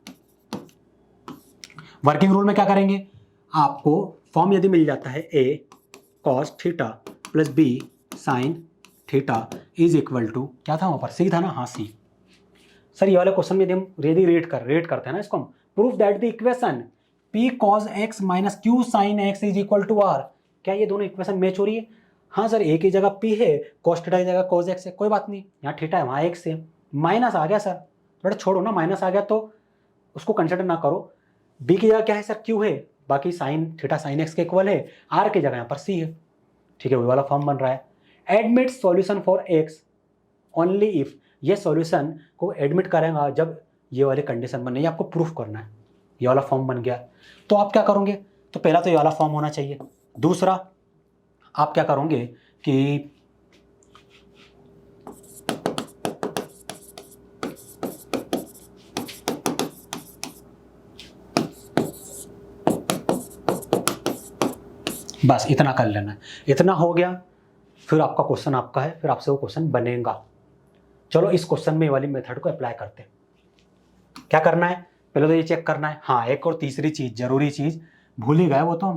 वर्किंग रूल में क्या करेंगे, आपको फॉर्म यदि मिल जाता है a cos theta plus b sine theta is equal to, क्या था वहाँ पर, सी था ना, हाँ सी। सर ये वाले क्वेश्चन में यदि हम रेट करते हैं ना इसको, हम proof that the equation p cos x minus q sine x is equal to r, क्या ये दोनों इक्वेशन मैच हो रही है। हाँ सर, एक ही जगह पी है, कॉस थीटा की जगह कॉस एक्स है, कोई बात नहीं, यहाँ थीटा है वहाँ एक्स है, माइनस आ गया सर, थोड़ा छोड़ो ना, माइनस आ गया तो उसको कंसिडर ना करो। बी की जगह क्या है सर, क्यू है, बाकी साइन थीटा साइन एक्स के इक्वल है, आर की जगह यहाँ पर सी है, ठीक है, वही वाला फॉर्म बन रहा है। Admit solution for x only if, ये सॉल्यूशन को एडमिट करेगा जब ये वाली कंडीशन बने, ये आपको प्रूफ करना है। ये वाला फॉर्म बन गया, तो आप क्या करोगे, तो पहला तो ये वाला फॉर्म होना चाहिए। दूसरा आप क्या करोगे कि बस इतना कर लेना है, इतना हो गया, फिर आपका क्वेश्चन आपका है, फिर आपसे वो क्वेश्चन बनेगा। चलो इस क्वेश्चन में ये वाली मेथड को अप्लाई करते हैं। क्या करना है, पहले तो ये चेक करना है, हाँ एक और तीसरी चीज, जरूरी चीज भूल ही गए वो तो हम,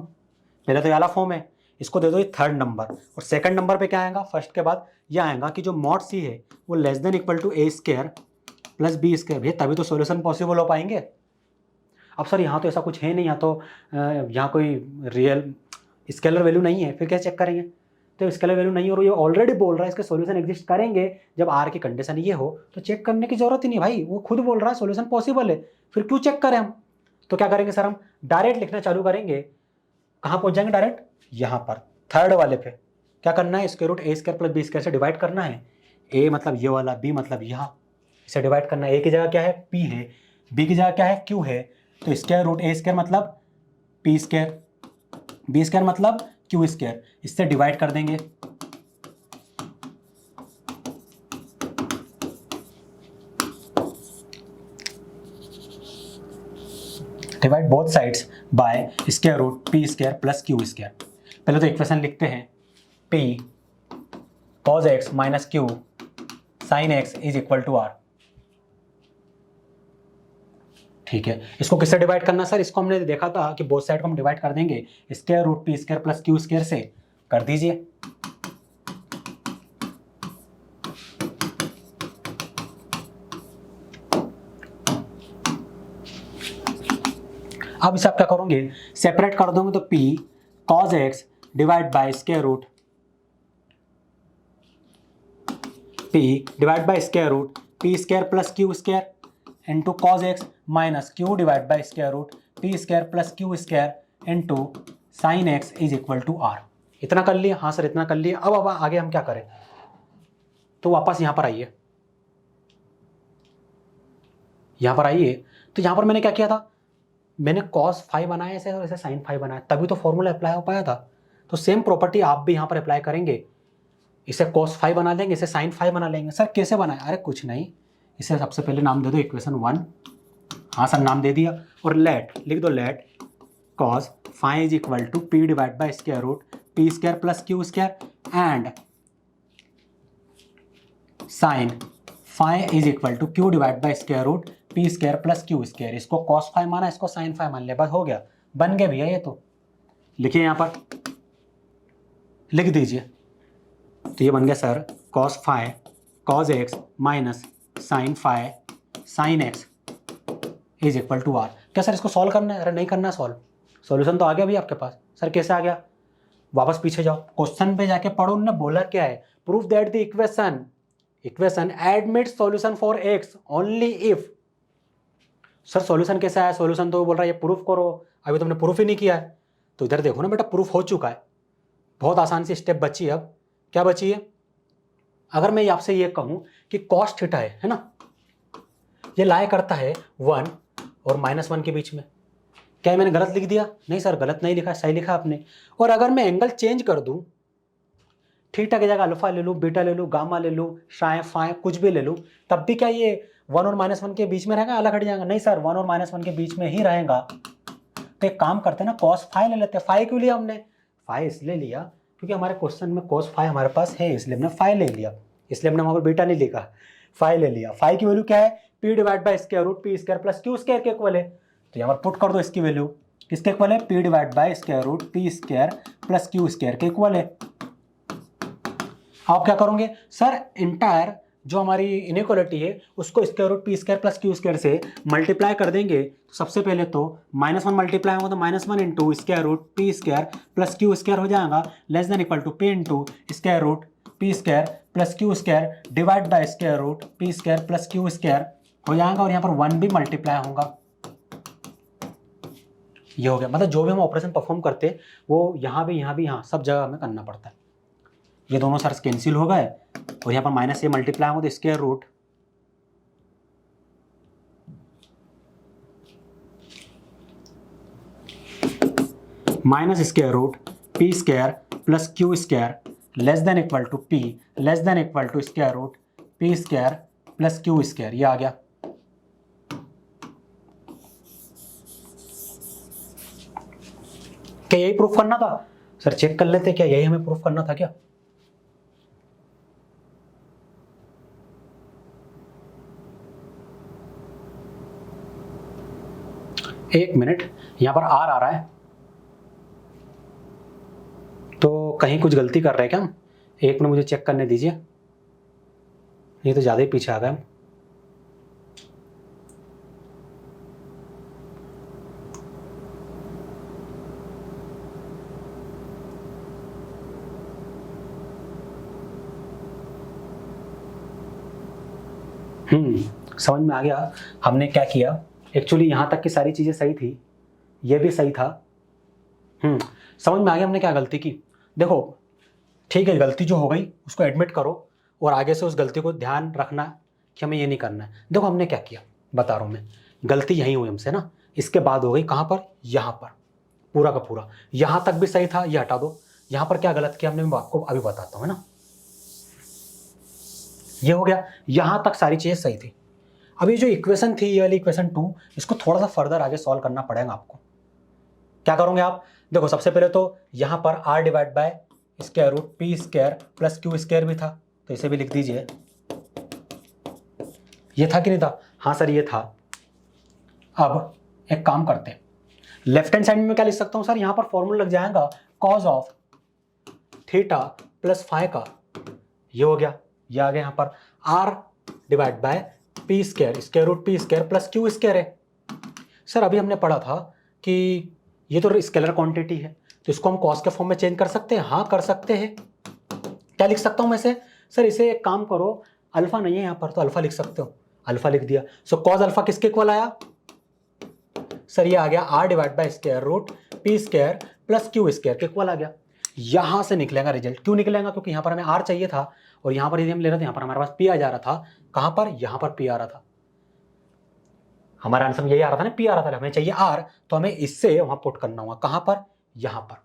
पहले तो ये वाला फॉर्म है, इसको दे दो ये थर्ड नंबर, और सेकंड नंबर पे क्या आएगा, फर्स्ट के बाद ये आएगा कि जो मॉड सी है वो less than equal to a square plus b square, भैया तभी तो सॉल्यूशन पॉसिबल हो पाएंगे। अब सर यहाँ तो ऐसा कुछ है नहीं, यहाँ तो यहाँ कोई रियल स्केलर वैल्यू नहीं है, फिर क्या चेक करेंगे, तो स्केलर वैल्यू नहीं, और ये ऑलरेडी बोल रहा है इसके सॉल्यूशन एग्जिस्ट करेंगे जब आर की कंडीशन ये हो, तो चेक करने की जरूरत ही नहीं भाई, वो खुद बोल रहा है सॉल्यूशन पॉसिबल है, फिर क्यों चेक करें हम। तो क्या करेंगे सर, हम डायरेक्ट लिखना चालू करेंगे, कहाँ पहुंच जाएंगे, डायरेक्ट यहाँ पर थर्ड वाले पे। क्या करना है, square root a square plus b square से डिवाइड करना है, ए मतलब ये वाला, बी मतलब यहाँ, इसे डिवाइड करना है। ए की जगह क्या है, पी है, बी की जगह क्या है, क्यू है, तो स्क्वायर रूट ए स्क्वायर मतलब पी स्क्वायर, बी स्क्वायर मतलब क्यू स्क्वायर, इससे डिवाइड कर देंगे। Divide both sides by square root p square plus q square. पहले तो इक्वेशन लिखते हैं, p cos x minus q sine x is equal to r, ठीक है। इसको किससे डिवाइड करना सर, इसको हमने देखा था कि बोथ साइड को हम डिवाइड कर देंगे square root p square plus q square से, कर दीजिए। अब इसे आप क्या करोगे, सेपरेट कर दोगे, तो p cos x divide by square root, p divide by square root p square plus q square into cos x minus q divide by square root p square plus q square into sine x is equal to r. इतना कर लिए, हाँ sir इतना कर लिए। अब आगे हम क्या करें, तो वापस यहां पर आइए, यहां पर आइए। तो यहां पर मैंने क्या किया था, मैंने cos फाइव बनाया ऐसे और ऐसे साइन फाइव बनाया, तभी तो फॉर्मूला अप्लाई हो पाया था। तो सेम प्रॉपर्टी आप भी यहां पर अप्लाई करेंगे, इसे cos फाइव बना लेंगे, इसे साइन फाइव बना लेंगे। सर कैसे बनाए, अरे कुछ नहीं, इसे सबसे पहले नाम दे दो इक्वेशन 1, हाँ सर नाम दे दिया, और लेट लिख दो, let cos five is equal to p divide by square root p square plus q square and sine five is equal to q divide by square root p square plus q square. इसको cos five माना, इसको sign five मान लिया, बस हो गया, बन गया भैया ये तो। लिखिए यहाँ पर, लिख दीजिए, तो ये बन गया sir cos five cos x minus sine five sine x is equal to r. क्या सर इसको सॉल्व करना है, अरे नहीं करना है सॉल्व, सॉल्यूशन तो आ गया भैया आपके पास। सर कैसे आ गया, वापस पीछे जाओ, क्वेश्चन पे जाके पढ़ो, उन्होंने बोला क्या है, proof that the equation admit solution for x only if. Sir solution कैसा है, सॉल्यूशन तो वो बोल रहा है ये प्रूफ करो, अभी तुमने प्रूफ ही नहीं किया है। तो इधर देखो ना बेटा, प्रूफ हो चुका है, बहुत आसान सी स्टेप बची है। अब क्या बची है, अगर मैं आपसे ये कहूं कि कॉस थीटा है ना, ये लाया करता है 1 और -1 के बीच में, क्या मैंने गलत लिख दिया? नहीं सर, गलत नहीं लिखा, सही लिखा आपने। और अगर मैं एंगल चेंज कर दूं, थीटा की जगह अल्फा ले लूं, बीटा ले लूं, गामा ले लूं, साइन फाइ कुछ भी ले लूं, तब भी क्या ये 1 और -1 के बीच में रहेगा, अलग हट जाएगा? नहीं सर, 1 और -1 के बीच में ही रहेगा। तो एक काम करते हैं ना, cos फाइ ले लेते हैं। फाइ क्यों लिया हमने? फाइ इसलिए लिया क्योंकि हमारे क्वेश्चन में cos फाइ हमारे पास है, इसलिए हमने फाइ ले लिया। इसलिए हमने वहां पर बीटा नहीं लिखा, फाइ ले लिया। फाइ की वैल्यू क्या है? p divide by square root p square plus q square के इक्वल है। तो यहाँ पर पुट कर दो इसकी वैल्यू, किसके इक्वल है? p divide by square root p square plus q square के इक्वल है। आप क्या करोगे सर? इंटायर जो हमारी इनइक्वालिटी है उसको square root p square plus q square से मल्टीप्लाई कर देंगे। तो सबसे पहले तो -1 मल्टीप्लाई होगा तो -1 into square root p square plus q square हो जाएगा, less than equal to p into square root p square plus q square divide by square root p square plus q square हो जाएगा। और यहाँ पर 1 भी मल्टीप्लाई होगा। ये हो गया। मतलब जो भी हम ऑपरेशन परफॉर्म करते हैं वो यहाँ भी यहाँ सब जगह हमें करना पड़ता है। ये दोनों सर कैंसिल हो गए और यहाँ पर माइनस से मल्टीप्लाई होगा तो square root minus square root p square plus q square less than equal to p less than equal to square root p square plus q square. ये आ गया। क्या यही प्रूफ करना था? सर चेक कर लेते, क्या यही हमें प्रूफ करना था क्या? एक मिनट, यहां पर आर आ रहा है तो कहीं कुछ गलती कर रहे हैं क्या हम? एक मिनट मुझे चेक करने दीजिए, ये तो ज्यादा ही पीछे आ गए हम। समझ में आ गया हमने क्या किया। एक्चुअली यहाँ तक की सारी चीज़ें सही थी, ये भी सही था। समझ में आ गया हमने क्या गलती की। देखो ठीक है, गलती जो हो गई उसको एडमिट करो और आगे से उस गलती को ध्यान रखना कि हमें ये नहीं करना है। देखो हमने क्या किया बता रहा हूँ मैं, गलती यहीं हुई हमसे ना, इसके बाद हो गई कहाँ पर? यहाँ पर पूरा का पूरा। यहाँ तक भी सही था, ये हटा दो। यहाँ पर क्या गलत किया हमने, मैं आपको अभी बताता हूँ, है ना। ये हो गया, यहाँ तक सारी चीज़ें सही थी। अभी जो इक्वेशन थी ये वाली इक्वेशन 2, इसको थोड़ा सा फर्दर आगे सॉल्व करना पड़ेगा आपको। क्या करोगे आप? देखो सबसे पहले तो यहाँ पर r divide by square root p square plus q square भी था, तो इसे भी लिख दीजिए। ये था कि नहीं था? हाँ सर ये था। अब एक काम करते हैं, लेफ्ट हैंड साइड में क्या लिख सकता हूँ सर? यहाँ पर फॉर्मूला लग जाएगा cos of theta plus phi का। ये हो गया, ये आ गया यहाँ पर r divide by p square square root p square plus q square है। सर अभी हमने पढ़ा था कि ये तो स्केलर क्वांटिटी है, तो इसको हम कॉस के फॉर्म में चेंज कर सकते हैं। हाँ कर सकते हैं। क्या लिख सकता हूँ मैं इसे? सर इसे एक काम करो, अल्फा नहीं है यहाँ पर तो अल्फा लिख सकते हो, अल्फा लिख दिया। सो कॉस अल्फा किसके इक्वल आया? सर ये आ गया r divide by square root p square plus q square के इक्वल आ गया। यहां से निकलेगा रिजल्ट। क्यों निकलेगा? क्योंकि यहाँ पर हमें r चाहिए था और यहाँ पर यदि हम ले रहे थे, यहाँ पर हमारे पास p आ जा रहा था। कहाँ पर? यहाँ पर p आ रहा था। हमारा आंसर में यही आ रहा था ना, p आ रहा था, हमें चाहिए r, तो हमें इससे वहां पुट करना होगा। कहां पर? यहां पर।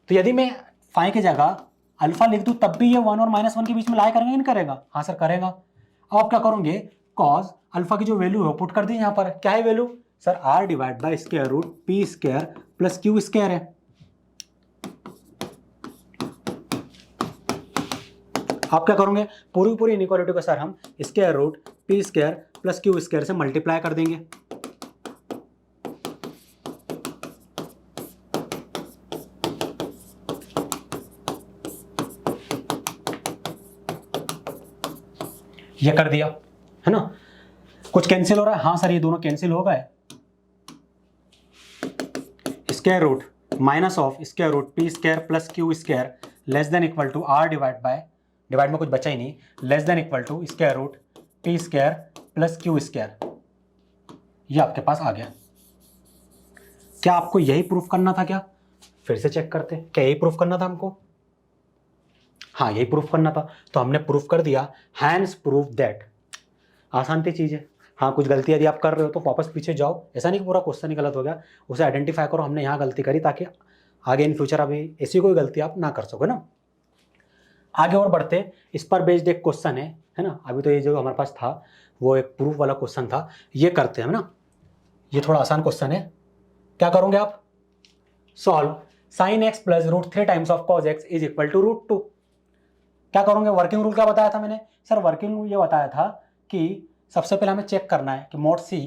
तो यदि मैं फाइ की जगह अल्फा लिख दूं तब भी ये 1 और -1 के बीच में लाई करेंगे नहीं करेगा? हाँ सर करेगा। अब आप क्या करोगे? कॉस अल्फा की जो वैल्यू है पुट कर दी। यहाँ पर क्या है value? Sir r divide by square root p square plus q square है। आप क्या करोगे? पूरी इनइक्वालिटी को सर हम square root p square plus q square से मल्टीप्लाई कर देंगे। ये कर दिया है ना। कुछ कैंसिल हो रहा है? हाँ सर ये दोनों कैंसिल हो गए। Square root minus of square root p square plus q square less than equal to r divide by, divide में कुछ बचा ही नहीं, less than equal to square root p square plus q square. ये आपके पास आ गया। क्या आपको यही प्रूफ करना था क्या? फिर से चेक करते, क्या यही प्रूफ करना था हमको? हाँ यही प्रूफ करना था, तो हमने प्रूफ कर दिया। Hence proof that. आसान सी चीज है, हाँ कुछ गलती यदि आप कर रहे हो तो वापस पीछे जाओ, ऐसा नहीं कि पूरा क्वेश्चन ही गलत हो गया, उसे आइडेंटिफाई करो हमने यहाँ गलती करी, ताकि आगे इन फ्यूचर अभी ऐसी कोई गलती आप ना कर सको ना। आगे और बढ़ते, इस पर बेस्ड एक क्वेश्चन है ना। अभी तो ये जो हमारे पास था वो एक प्रूफ वाला क्वेश्चन था, ये करते हैं ना। ये थोड़ा आसान क्वेश्चन है। क्या करोगे आप, solve sine x plus root 3 times of cos x is equal to root 2। क्या करोगे, वर्किंग रूल क्या बताया था मैंने सर, वर्किंग रूल ये बताया था कि सबसे पहले हमें चेक करना है कि mod c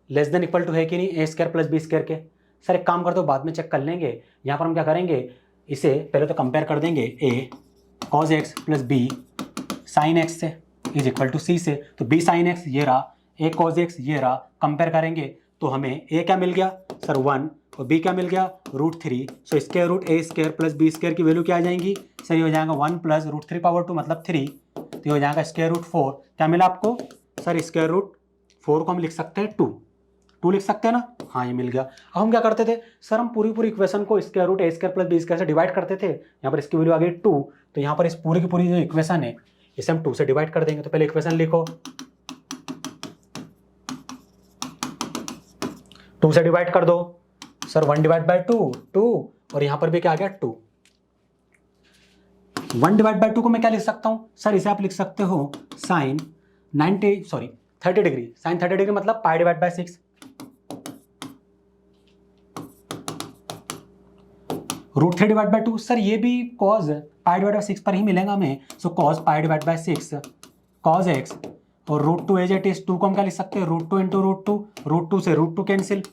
less than equal to है कि नहीं a square plus b square के। सर एक काम करते हो, बाद में चेक कर लेंगे। यहाँ पर हम क्या करेंगे, इसे पहले तो कंपेयर कर देंगे a cos x plus b sine x से इज इक्वल टू सी से। तो बी साइन एक्स ये रहा, ए कॉज एक्स ये रहा, कंपेयर करेंगे तो हमें ए क्या मिल गया सर 1 और बी क्या मिल गया root 3। So square root a square plus b square की वैल्यू क्या आ जाएंगी सर, ये हो जाएगा 1 प्लस रूट 3 पावर 2 मतलब 3, तो ये हो जाएगा स्क्वायर रूट 4। क्या मिला आपको सर, स्क्वायर रूट 4 को हम लिख सकते हैं 2 लिख सकते हैं ना, हाँ ये मिल गया। अब हम क्या करते थे सर, हम पूरी इक्वेशन को square root a square plus b square से डिवाइड करते थे। यहाँ पर इसकी वैल्यू आ गई 2, तो यहाँ पर इस पूरी की पूरी जो इक्वेशन है इसे हम 2 से डिवाइड कर देंगे। तो पहले इक्वेशन लिखो, 2 से डिवाइड कर दो सर, 1 डिवाइड बाई 2 और यहाँ पर भी क्या आ गया 2। 1 डिवाइड बाई 2 को मैं क्या लिख सकता हूँ सर, इसे आप लिख सकते हो साइन 30 डिग्री, साइन 30 डिग्री मतलब pi divide by 6। Root 3 divide by 2 sir, ये भी कॉज पाई डिवाइड बाई 6 पर ही मिलेगा हमें। So cos pi divide by 6 cos x और रूट 2 एज इट इज 2 को हम क्या लिख सकते हैं रूट 2 इंटू रूट 2 से रूट 2 कैंसिल।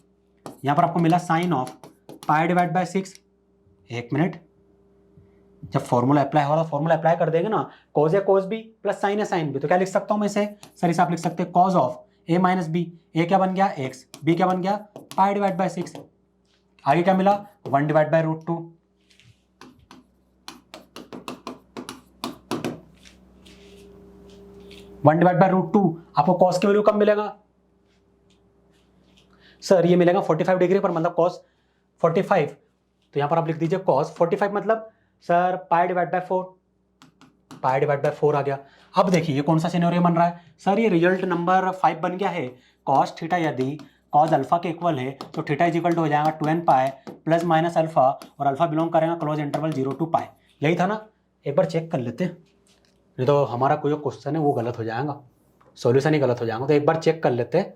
यहाँ पर आपको मिला sine of pi divide by 6। एक मिनट, जब फॉर्मूला अप्लाई हो रहा फॉर्मूला अप्लाई कर देंगे ना, कॉज है कॉज बी प्लस साइन है साइन बी, तो क्या लिख सकता हूँ मैं इसे सर, इसे आप लिख सकते हैं cos of a minus b. A क्या बन गया एक्स, बी क्या बन गया पाई डिवाइड बाई 6। आगे क्या मिला 1 divide by root 2। One divide by root 2 आपको कॉस की वैल्यू कब मिलेगा सर, ये मिलेगा 45 डिग्री पर, मतलब कॉस 45। तो यहाँ पर आप लिख दीजिए कॉस 45 मतलब sir pi divide by 4, pi divide by 4 आ गया। अब देखिए ये कौन सा सिनेरियो बन रहा है सर, ये रिजल्ट नंबर 5 बन गया है। कॉस थीटा यदि कॉस अल्फा के इक्वल है तो थीटा इज इक्वल टू हो जाएगा 2n pi plus minus alpha, और अल्फा बिलोंग करेगा क्लोज इंटरवल 0 to पाई। यही था ना, एक बार चेक कर लेते हैं, नहीं तो हमारा कोई क्वेश्चन है वो गलत हो जाएगा, सॉल्यूशन ही गलत हो जाएगा। तो एक बार चेक कर लेते हैं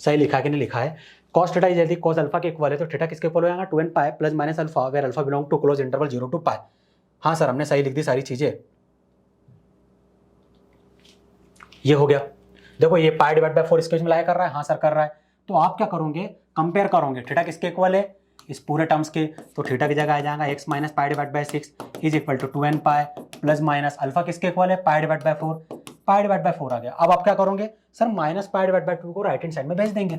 सही लिखा है कि नहीं लिखा है। कॉस थीटा यदि कॉस अल्फा के इक्वल है तो थीटा किसके इक्वल हो जाएगा 2n pi plus minus alpha where alpha belong to close interval 0 to pi. हाँ सर, हमने सही लिख दी सारी चीजें, ये हो गया। देखो ये पाई डिवाइड बाई 4 इसके में लाया कर रहा है, हाँ सर कर रहा है। तो आप क्या करोगे, कंपेयर करोगे थीटा किसके इक्वल है इस पूरे टर्म्स के, तो थीटा की जगह आ जाएगा x minus pi divide by 6 is equal to 2n pi plus minus alpha किसके इक्वल है pi divide by 4, pi divide by 4 आ गया। अब आप क्या करोगे sir, minus pi divide by 2 को राइट हैंड साइड में भेज देंगे।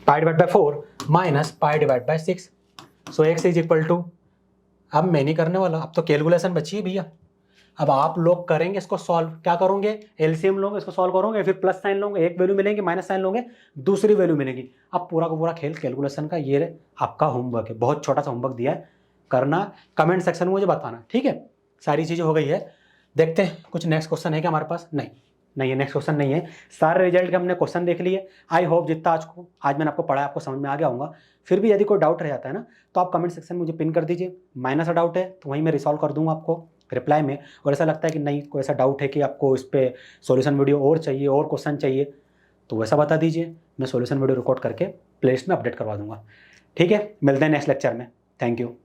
Pi divide by 4 minus pi divide by 6, so x is equal to, अब मैं नहीं करने वाला, अब तो कैलकुलेशन बची है भैया। अब आप लोग करेंगे इसको सॉल्व, क्या करोगे एलसीएम लोगे, इसको सॉल्व करोगे, फिर प्लस साइन लोगे, एक वैल्यू मिलेंगी, माइनस साइन लोगे, दूसरी वैल्यू मिलेगी। अब पूरा का पूरा खेल कैलकुलेशन का ये आपका होमवर्क है, बहुत छोटा सा होमवर्क दिया है, करना, कमेंट सेक्शन में मुझे बताना, ठीक है। सारी चीज़ें हो गई है, देखते हैं कुछ नेक्स्ट क्वेश्चन है क्या हमारे पास, नहीं है, नेक्स्ट क्वेश्चन नहीं है। सारे रिजल्ट के हमने क्वेश्चन देख लिए। आई होप जितना आज मैंने आपको पढ़ाया आपको समझ में आ गया होगा। फिर भी यदि कोई डाउट रह जाता है ना तो आप कमेंट सेक्शन में मुझे पिन कर दीजिए, माइनस डाउट है तो वहीं मैं रिसॉल्व कर दूंगा आपको रिप्लाई में। और ऐसा लगता है कि नहीं कोई ऐसा डाउट है कि आपको इस पर सॉल्यूशन वीडियो और चाहिए और क्वेश्चन चाहिए तो वैसा बता दीजिए, मैं सॉल्यूशन वीडियो रिकॉर्ड करके प्लेलिस्ट में अपडेट करवा दूंगा। ठीक है, मिलते हैं नेक्स्ट लेक्चर में, थैंक यू।